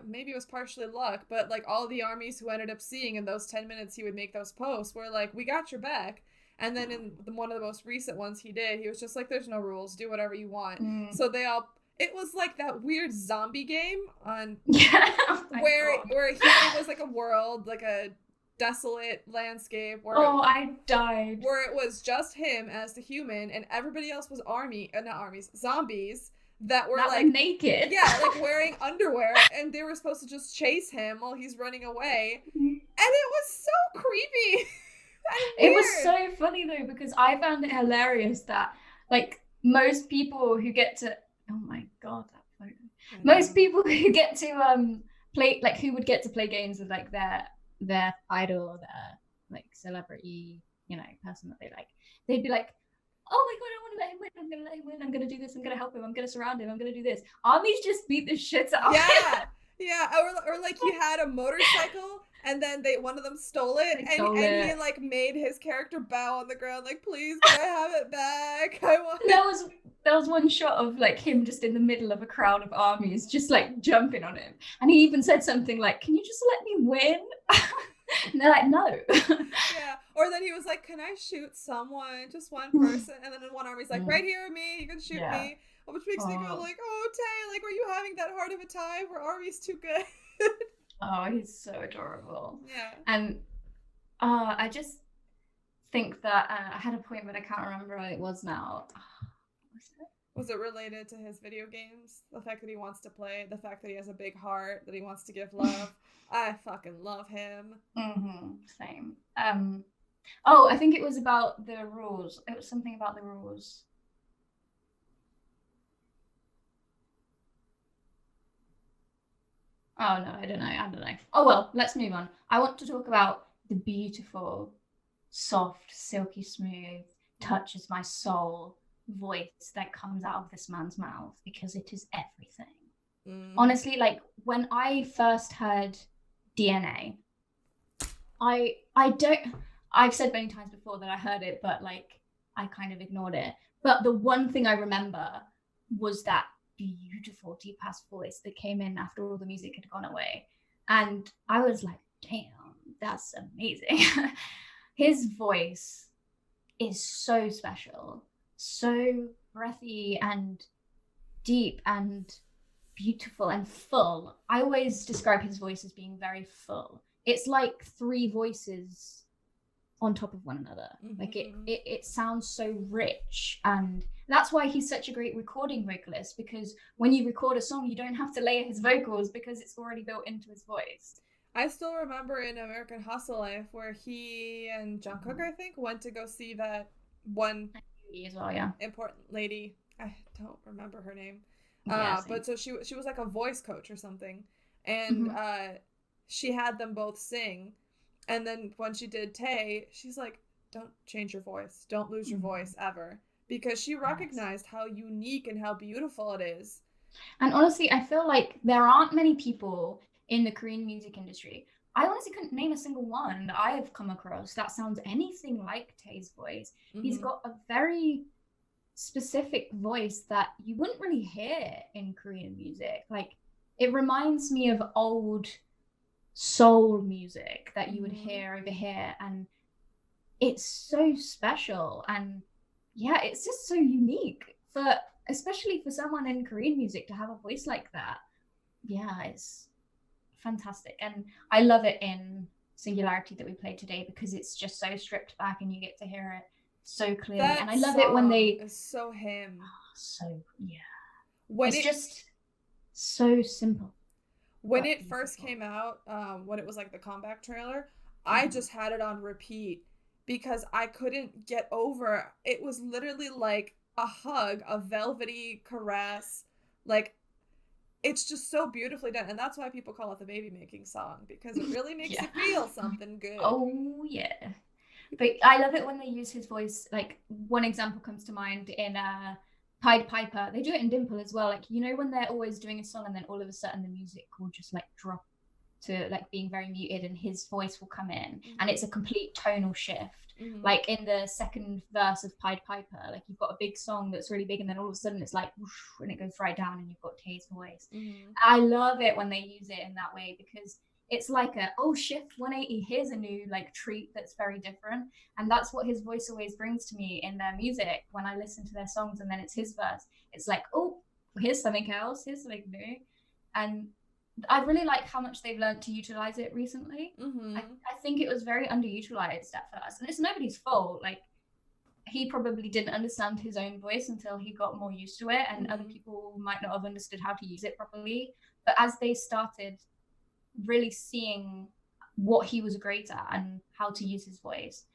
maybe it was partially luck, but like all the armies who ended up seeing in those 10 minutes he would make those posts were like, "We got your back." And then in one of the most recent ones he did, he was just like, "There's no rules. Do whatever you want." So they all. It was like that weird zombie game on where it was like a world, like a desolate landscape where I died. Where it was just him as the human, and everybody else was zombies that were naked. Yeah, like wearing underwear, and they were supposed to just chase him while he's running away. And it was so creepy. It was so funny though, because I found it hilarious that like most people who get to most people who get to play, like who would get to play games with like their idol or their like celebrity, you know, person that they like, they'd be like, oh my god, I want to let him win, I'm gonna let him win, I'm gonna do this, I'm gonna help him, I'm gonna surround him, I'm gonna do this. Armies just beat the shit out of him. Yeah, or like he had a motorcycle and then one of them stole it, and he like made his character bow on the ground like, please, can I have it back? I want it. There was one shot of like him just in the middle of a crowd of armies just like jumping on him, and he even said something like, can you just let me win? And they're like, no. Yeah, or then he was like, can I shoot someone, just one person? And then one army's like, right here, me, you can shoot me. Which makes me go like, oh, Tay, like, were you having that hard of a time? Were armies too good? Oh, he's so adorable. Yeah. And think that I had a point, but I can't remember what it was now. Was it related to his video games? The fact that he wants to play, the fact that he has a big heart, that he wants to give love. I fucking love him. Same. Oh, I think it was about the rules. It was something about the rules. Oh no, I don't know. Oh well, let's move on. I want to talk about the beautiful, soft, silky smooth, touches my soul voice that comes out of this man's mouth, because it is everything. Honestly, like when I first heard DNA, I've said many times before that I heard it, but like I kind of ignored it. But the one thing I remember was that beautiful deep ass voice that came in after all the music had gone away. And I was like, damn, that's amazing. His voice is so special, so breathy and deep and beautiful and full. I always describe his voice as being very full. It's like three voices on top of one another. Like it sounds so rich, and that's why he's such a great recording vocalist, because when you record a song you don't have to layer his vocals because it's already built into his voice. I still remember in American Hustle Life where he and Jungkook, I think, went to go see that one as well, yeah, important lady. I don't remember her name. Yeah, but so she was like a voice coach or something, and she had them both sing. And then when she did Tae, she's like, don't change your voice. Don't lose your voice ever. Because she recognized how unique and how beautiful it is. And honestly, I feel like there aren't many people in the Korean music industry. I honestly couldn't name a single one that I have come across that sounds anything like Tae's voice. He's got a very specific voice that you wouldn't really hear in Korean music. Like, it reminds me of old soul music that you would hear over here, and it's so special. And yeah, it's just so unique, for especially for someone in Korean music to have a voice like that. Yeah, it's fantastic. And I love it in Singularity that we played today, because it's just so stripped back and you get to hear it so clearly. And I love it when they is so him. So yeah, when it's just so simple. When it first came out, when it was like the comeback trailer, I just had it on repeat because I couldn't get over. It was literally like a hug, a velvety caress. Like, it's just so beautifully done. And that's why people call it the baby making song, because it really makes you feel something good. Oh, yeah. But I love it when they use his voice. Like, one example comes to mind in Pied Piper. They do it in Dimple as well. Like, you know, when they're always doing a song and then all of a sudden the music will just like drop to like being very muted and his voice will come in and it's a complete tonal shift. Like in the second verse of Pied Piper, like you've got a big song that's really big and then all of a sudden it's like whoosh, and it goes right down and you've got Tae's voice. I love it when they use it in that way, because it's like a, oh, shift 180, here's a new like treat that's very different. And that's what his voice always brings to me in their music when I listen to their songs and then it's his verse. It's like, oh, here's something else, here's something new. And I really like how much they've learned to utilize it recently. I think it was very underutilized at first, and it's nobody's fault. Like, he probably didn't understand his own voice until he got more used to it, and other people might not have understood how to use it properly. But as they started really seeing what he was great at and how to use his voice,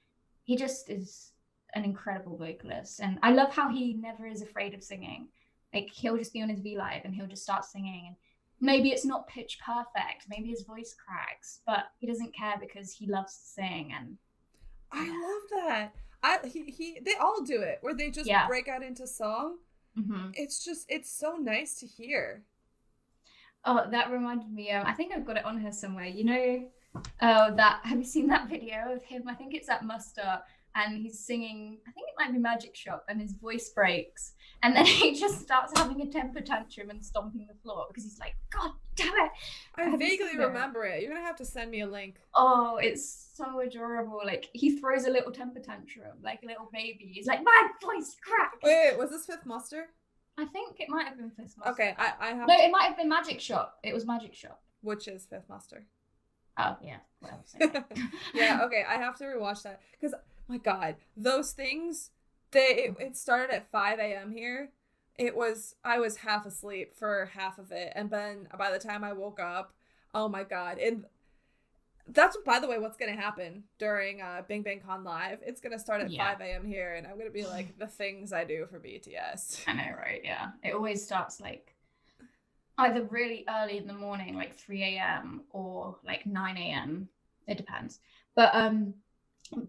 he just is an incredible vocalist. And I love how he never is afraid of singing. Like, he'll just be on his V Live and he'll just start singing, and maybe it's not pitch perfect, maybe his voice cracks, but he doesn't care because he loves to sing. And I love that. They all do it, where they just break out into song. It's so nice to hear. Oh, that reminded me, I think I've got it on here somewhere. You know, have you seen that video of him? I think it's at Muster, and he's singing, I think it might be Magic Shop, and his voice breaks. And then he just starts having a temper tantrum and stomping the floor because he's like, God damn it. I vaguely remember it. You're going to have to send me a link. Oh, it's so adorable. Like, he throws a little temper tantrum, like a little baby. He's like, my voice cracked. Wait, was this Fifth Muster? I think it might have been Fifth Muster. Okay, I have. No, it might have been Magic Shop. It was Magic Shop. Which is Fifth Muster. Oh, yeah. Well, okay. Yeah, okay, I have to rewatch that. Because My God, those things. It started at 5 a.m. here. I was half asleep for half of it, and then by the time I woke up, oh my God! And that's, by the way, what's gonna happen during Bing Bang Con Live. It's gonna start at 5 a.m. here, and I'm gonna be like, the things I do for BTS. I know, right? Yeah, it always starts like either really early in the morning, like 3 a.m. or like 9 a.m. It depends. But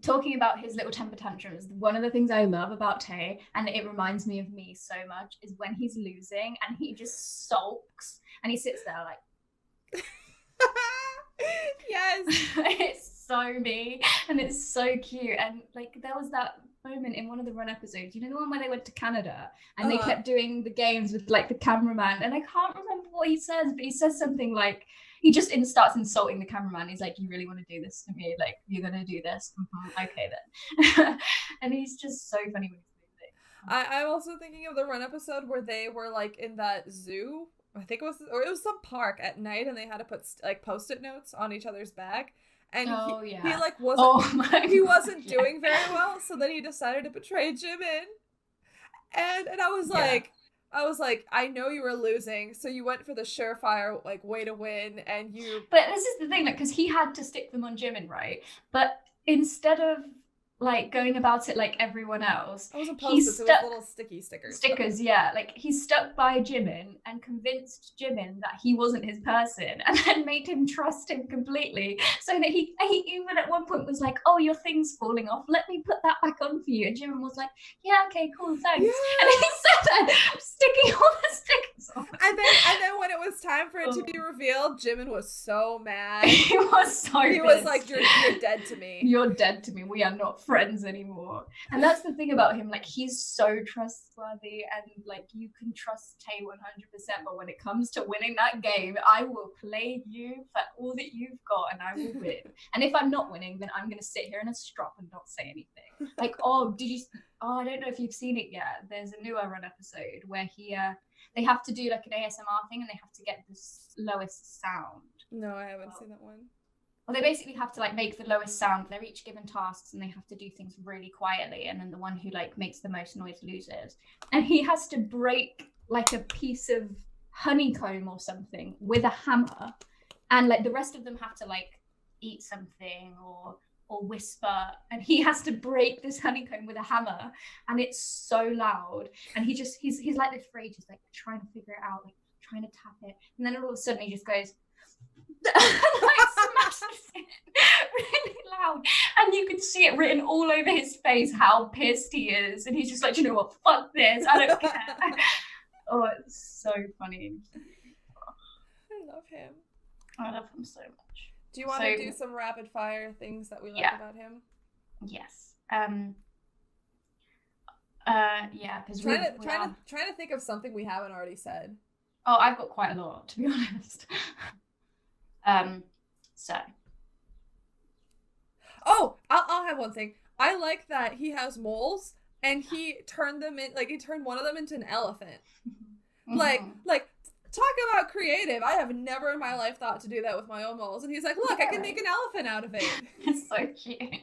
talking about his little temper tantrums, one of the things I love about Tae, and it reminds me of me so much, is when he's losing and he just sulks and he sits there like Yes. it's so me and it's so cute. And like there was that moment in one of the Run episodes, you know, the one where they went to Canada and they kept doing the games with like the cameraman, and I can't remember what he says, but he says something like, he just starts insulting the cameraman. He's like, you really want to do this to me? Like, you're gonna do this? Okay then. And he's just so funny when he's losing. I'm also thinking of the Run episode where they were like in that zoo, I think it was some park at night, and they had to put like Post-it notes on each other's back. And he like wasn't doing very well, so then he decided to betray Jimin. And I was like, I know you were losing, so you went for the surefire like way to win, and you. But this is the thing, like, because he had to stick them on Jimin, right? But instead of like going about it like everyone else, I wasn't Post-its, it was little sticky stickers. Stickers, yeah. Like he stuck by Jimin and convinced Jimin that he wasn't his person, and then made him trust him completely. So that he even at one point was like, "Oh, your thing's falling off. Let me put that back on for you." And Jimin was like, "Yeah, okay, cool, thanks." Yeah. And he said that, sticking all the stickers on. And then when it was time for it to be revealed, Jimin was so mad. He was so He was like, "You're dead to me. You're dead to me. We are not friends anymore." And that's the thing about him, like he's so trustworthy, and like you can trust Tae 100%, but when it comes to winning that game, I will play you for all that you've got and I will win. And if I'm not winning, then I'm gonna sit here in a strop and not say anything. Like, I don't know if you've seen it yet, there's a newer Run episode where they have to do like an ASMR thing, and they have to get the lowest sound. No, I haven't seen that one. Well, they basically have to like make the lowest sound. They're each given tasks, and they have to do things really quietly, and then the one who like makes the most noise loses. And he has to break like a piece of honeycomb or something with a hammer, and like the rest of them have to like eat something or whisper, and he has to break this honeycomb with a hammer, and it's so loud, and he's like this for ages, like trying to figure it out, like trying to tap it, and then all of a sudden he just goes like smashes it really loud, and you can see it written all over his face how pissed he is, and he's just like, you know what, fuck this, I don't care. Oh, it's so funny. I love him. I love him so much. Do you want to do some rapid fire things that we like about him? Yes. Yeah, because trying to think of something we haven't already said. Oh, I've got quite a lot, to be honest. So. Oh, I'll have one thing. I like that he has moles, and he turned one of them into an elephant. Mm-hmm. Like, talk about creative. I have never in my life thought to do that with my own moles. And he's like, look, I can make an elephant out of it. It's so cute.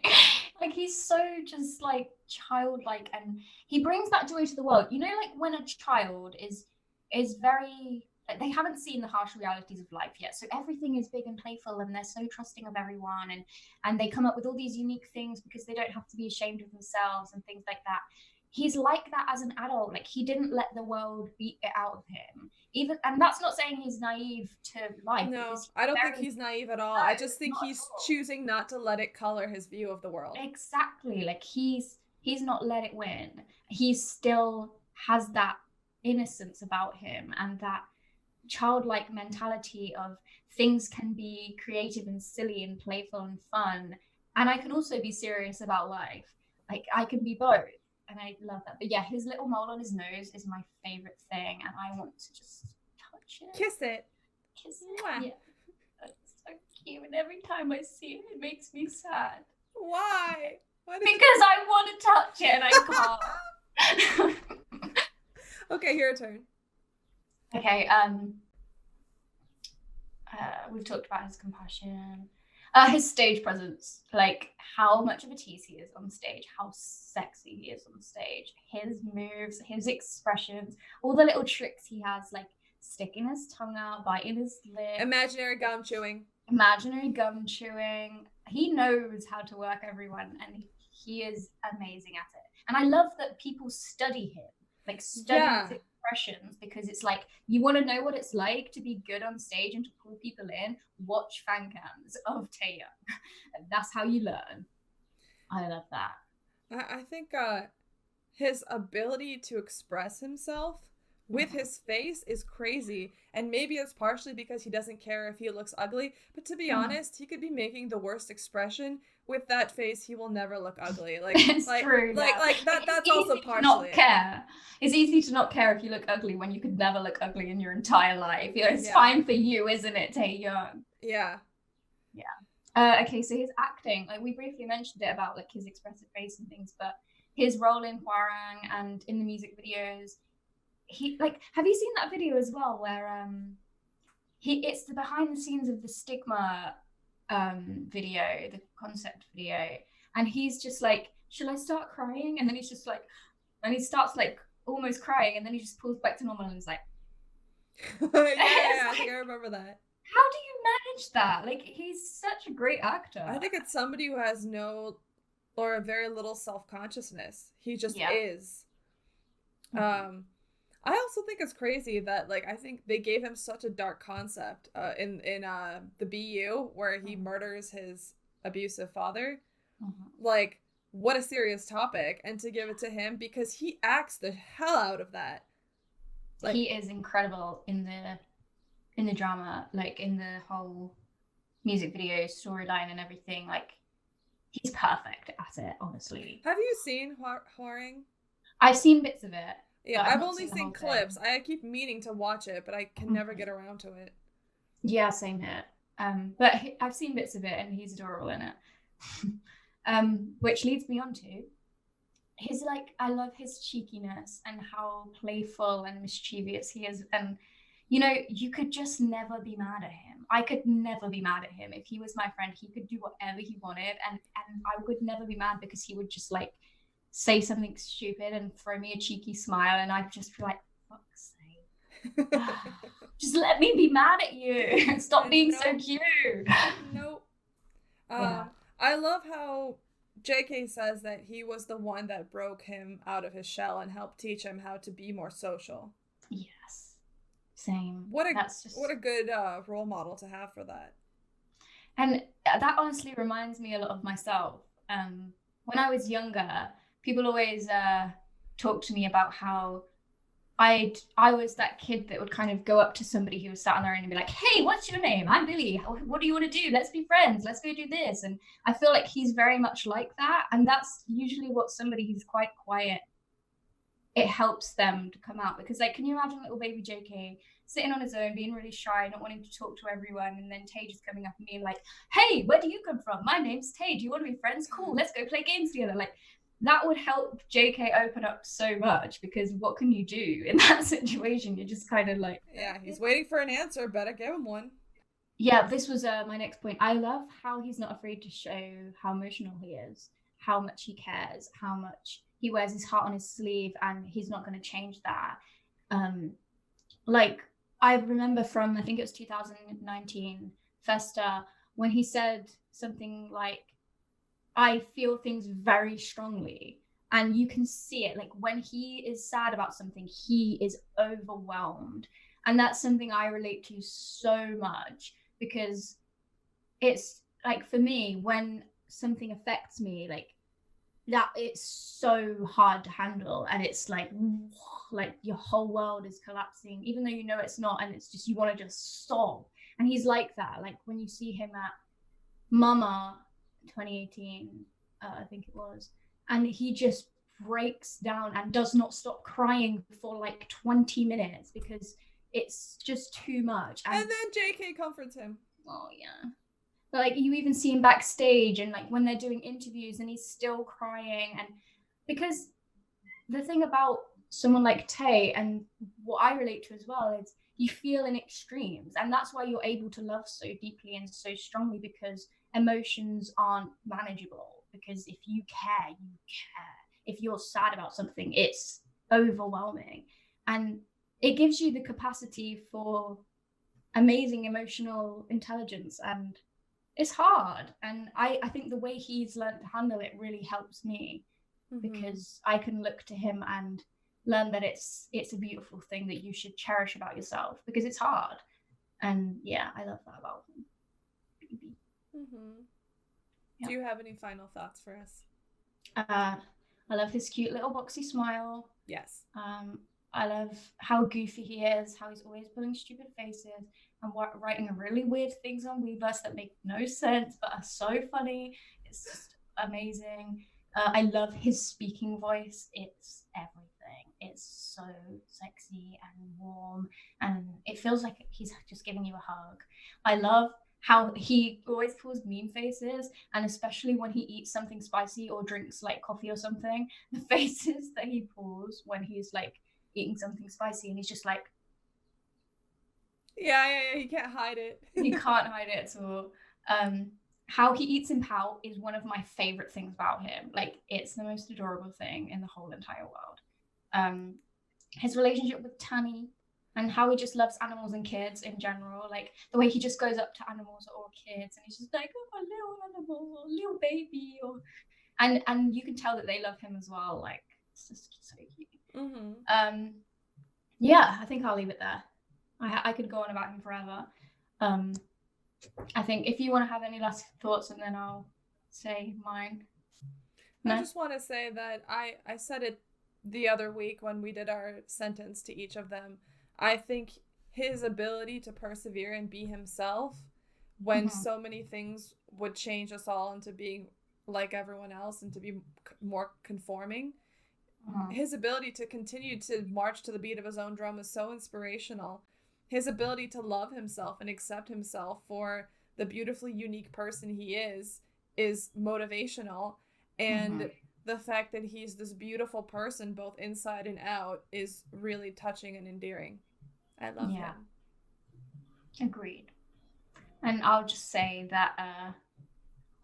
Like, he's so just like childlike, and he brings that joy to the world. You know, like when a child is very, like, they haven't seen the harsh realities of life yet, so everything is big and playful, and they're so trusting of everyone, and they come up with all these unique things because they don't have to be ashamed of themselves and things like that. He's like that as an adult. Like, he didn't let the world beat it out of him. And that's not saying he's naive to life. No, I don't think he's naive at all. I just think he's choosing not to let it color his view of the world. Exactly. Like, he's not let it win. He still has that innocence about him, and that childlike mentality of things can be creative and silly and playful and fun, and I can also be serious about life. Like, I can be both, and I love that. But yeah, his little mole on his nose is my favorite thing, and I want to just touch it, kiss it. Yeah, it's so cute, and every time I see it makes me sad. Why? Because I want to touch it and I can't. Okay, your turn. Okay, we've talked about his compassion. His stage presence, like how much of a tease he is on stage, how sexy he is on stage, his moves, his expressions, all the little tricks he has, like sticking his tongue out, biting his lip, Imaginary gum chewing. imaginary gum chewing. He knows how to work everyone, and he is amazing at it. And I love that people study him, like study Yeah. his expressions, because it's like, you want to know what it's like to be good on stage and to pull people in. Watch fan cams of Taehyung. And that's how you learn. I love that. I think his ability to express himself with his face is crazy, and maybe it's partially because he doesn't care if he looks ugly, but to be honest, he could be making the worst expression with that face. He will never look ugly. Like It's like true. like Yeah. like that It's that's easy also to partially not it. care. It's easy to not care if you look ugly when you could never look ugly in your entire life. You know, it's Yeah. fine for you, isn't it, Taehyung? Yeah. Okay, so his acting, like we briefly mentioned it about like his expressive face and things, but his role in Hwarang and in the music videos, he like, have you seen that video as well where it's the behind the scenes of the Stigma video, the concept video, and he's just like, shall I start crying? And then he's just like, and he starts like almost crying, and then he just pulls back to normal and is like, yeah, I think I remember that. how do you manage that? Like, he's such a great actor. I think it's somebody who has no or very little self-consciousness. He just Yeah. is. I also think it's crazy that, like, I think they gave him such a dark concept in the BU where he murders his abusive father. Like, what a serious topic, and to give it to him because he acts the hell out of that. Like, he is incredible in the drama, like in the whole music video storyline and everything. Like, he's perfect at it, honestly. have you seen Hwarang? I've seen bits of it. Yeah, I've I've not only seen the seen whole clips. thing. I keep meaning to watch it, but I can never get around to it. Yeah, same here. But I've seen bits of it, and he's adorable in it. Which leads me on to his, like, I love his cheekiness and how playful and mischievous he is. And you know, you could just never be mad at him. I could never be mad at him. If he was my friend, he could do whatever he wanted, and I would never be mad because he would just like say something stupid and throw me a cheeky smile, and I'd just be like, fuck's sake. Just let me be mad at you. Stop being so cute. Nope. Yeah. I love how JK says that he was the one that broke him out of his shell and helped teach him how to be more social. Yes. Same. What a good role model to have for that. And that honestly reminds me a lot of myself. When I was younger, people always talk to me about how I was that kid that would kind of go up to somebody who was sat on their own and be like, hey, what's your name? I'm Billy. What do you want to do? Let's be friends. Let's go do this. And I feel like he's very much like that. And that's usually what somebody who's quite quiet, it helps them to come out. Because, like, can you imagine little baby JK sitting on his own, being really shy, not wanting to talk to everyone, and then Tay just coming up and being like, hey, where do you come from? My name's Tay. Do you want to be friends? Cool. Let's go play games together. Like, that would help JK open up so much, because what can you do in that situation? You're just kind of like, yeah, he's waiting for an answer. Better give him one. Yeah, this was my next point. I love how he's not afraid to show how emotional he is, how much he cares, how much he wears his heart on his sleeve, and he's not going to change that. Like, I remember from, I think it was 2019 Festa, when he said something like, I feel things very strongly, and you can see it. Like, when he is sad about something, he is overwhelmed, and that's something I relate to so much, because it's like, for me, when something affects me, like that, it's so hard to handle, and it's like your whole world is collapsing, even though you know it's not, and it's just, you want to just sob. And he's like that. Like, when you see him at Mama 2018, I think it was, and he just breaks down and does not stop crying for like 20 minutes because it's just too much. And then JK comforts him. Oh yeah. But like, you even see him backstage, and like when they're doing interviews, and he's still crying. And because the thing about someone like Tay, and what I relate to as well, is you feel in extremes, and that's why you're able to love so deeply and so strongly, because emotions aren't manageable, because if you care, you care. If you're sad about something, it's overwhelming, and it gives you the capacity for amazing emotional intelligence, and it's hard. And I think the way he's learned to handle it really helps me, because I can look to him and learn that it's a beautiful thing that you should cherish about yourself, because it's hard. And yeah, I love that about him. Do you have any final thoughts for us? I love his cute little boxy smile. Yes. I love how goofy he is, how he's always pulling stupid faces and writing really weird things on Weverse that make no sense but are so funny. It's just amazing. I love his speaking voice. It's everything. It's so sexy and warm, and it feels like he's just giving you a hug. I love how he always pulls meme faces, and especially when he eats something spicy or drinks like coffee or something, the faces that he pulls when he's like eating something spicy and he's just like, yeah, he can't hide it. he can't hide it at all. How he eats in pout is one of my favorite things about him. Like, it's the most adorable thing in the whole entire world. His relationship with Tanny, and how he just loves animals and kids in general. Like, the way he just goes up to animals or kids and he's just like, oh, a little animal, or a little baby, or and you can tell that they love him as well. Like, it's just so cute. Yeah, I think I'll leave it there. I could go on about him forever. I think if you want to have any last thoughts, and then I'll say mine. No? I just want to say that I said it the other week when we did our sentence to each of them. I think his ability to persevere and be himself when so many things would change us all into being like everyone else and to be more conforming. His ability to continue to march to the beat of his own drum is so inspirational. His ability to love himself and accept himself for the beautifully unique person he is motivational. And the fact that he's this beautiful person both inside and out is really touching and endearing. I love him. Agreed. And I'll just say that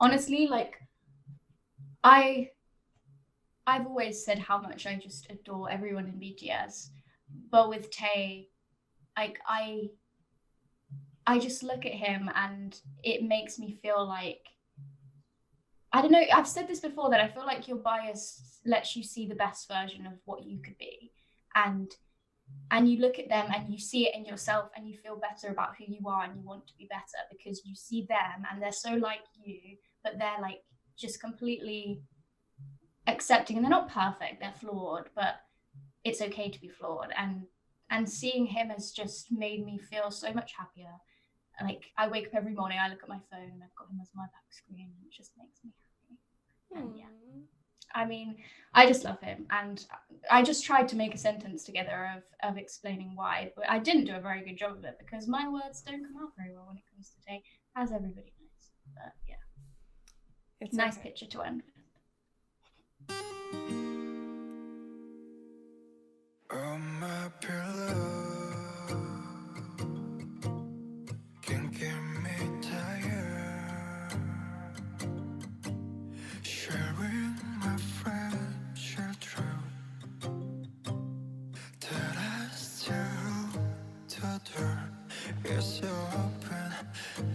honestly, like, I've always said how much I just adore everyone in BTS, but with Tae, like, I just look at him and it makes me feel like, I don't know, I've said this before, that I feel like your bias lets you see the best version of what you could be, and you look at them and you see it in yourself and you feel better about who you are and you want to be better because you see them and they're so like you, but they're like just completely accepting, and they're not perfect, they're flawed, but it's okay to be flawed. And seeing him has just made me feel so much happier. Like, I wake up every morning, I look at my phone and I've got him as my back screen, and it just makes me happy. And yeah, I mean, I just love him, and I just tried to make a sentence together of explaining why, but I didn't do a very good job of it because my words don't come out very well when it comes to Tae, as everybody knows. But yeah, it's nice picture to end with. On my pillow can get me tired. Sharing my fragile truth that I still the door is open,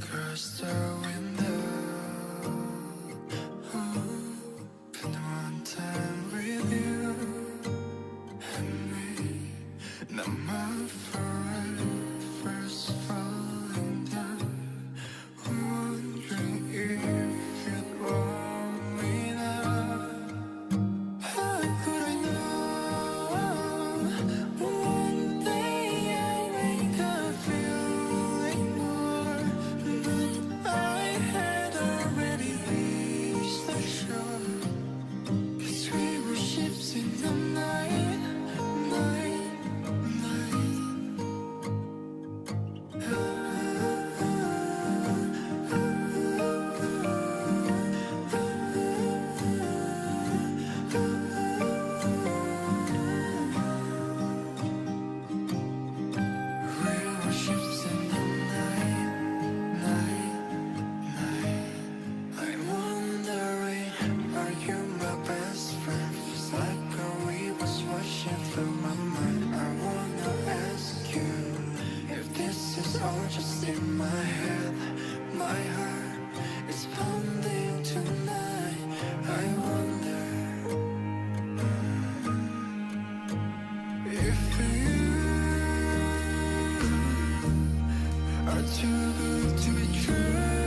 'cause the window open one time with you. Now my forever's falling down, wondering if you'd want me now. How could I know one day I wake up feeling more, but I had already reached the shore, 'cause we were ships in the night. too good to be true.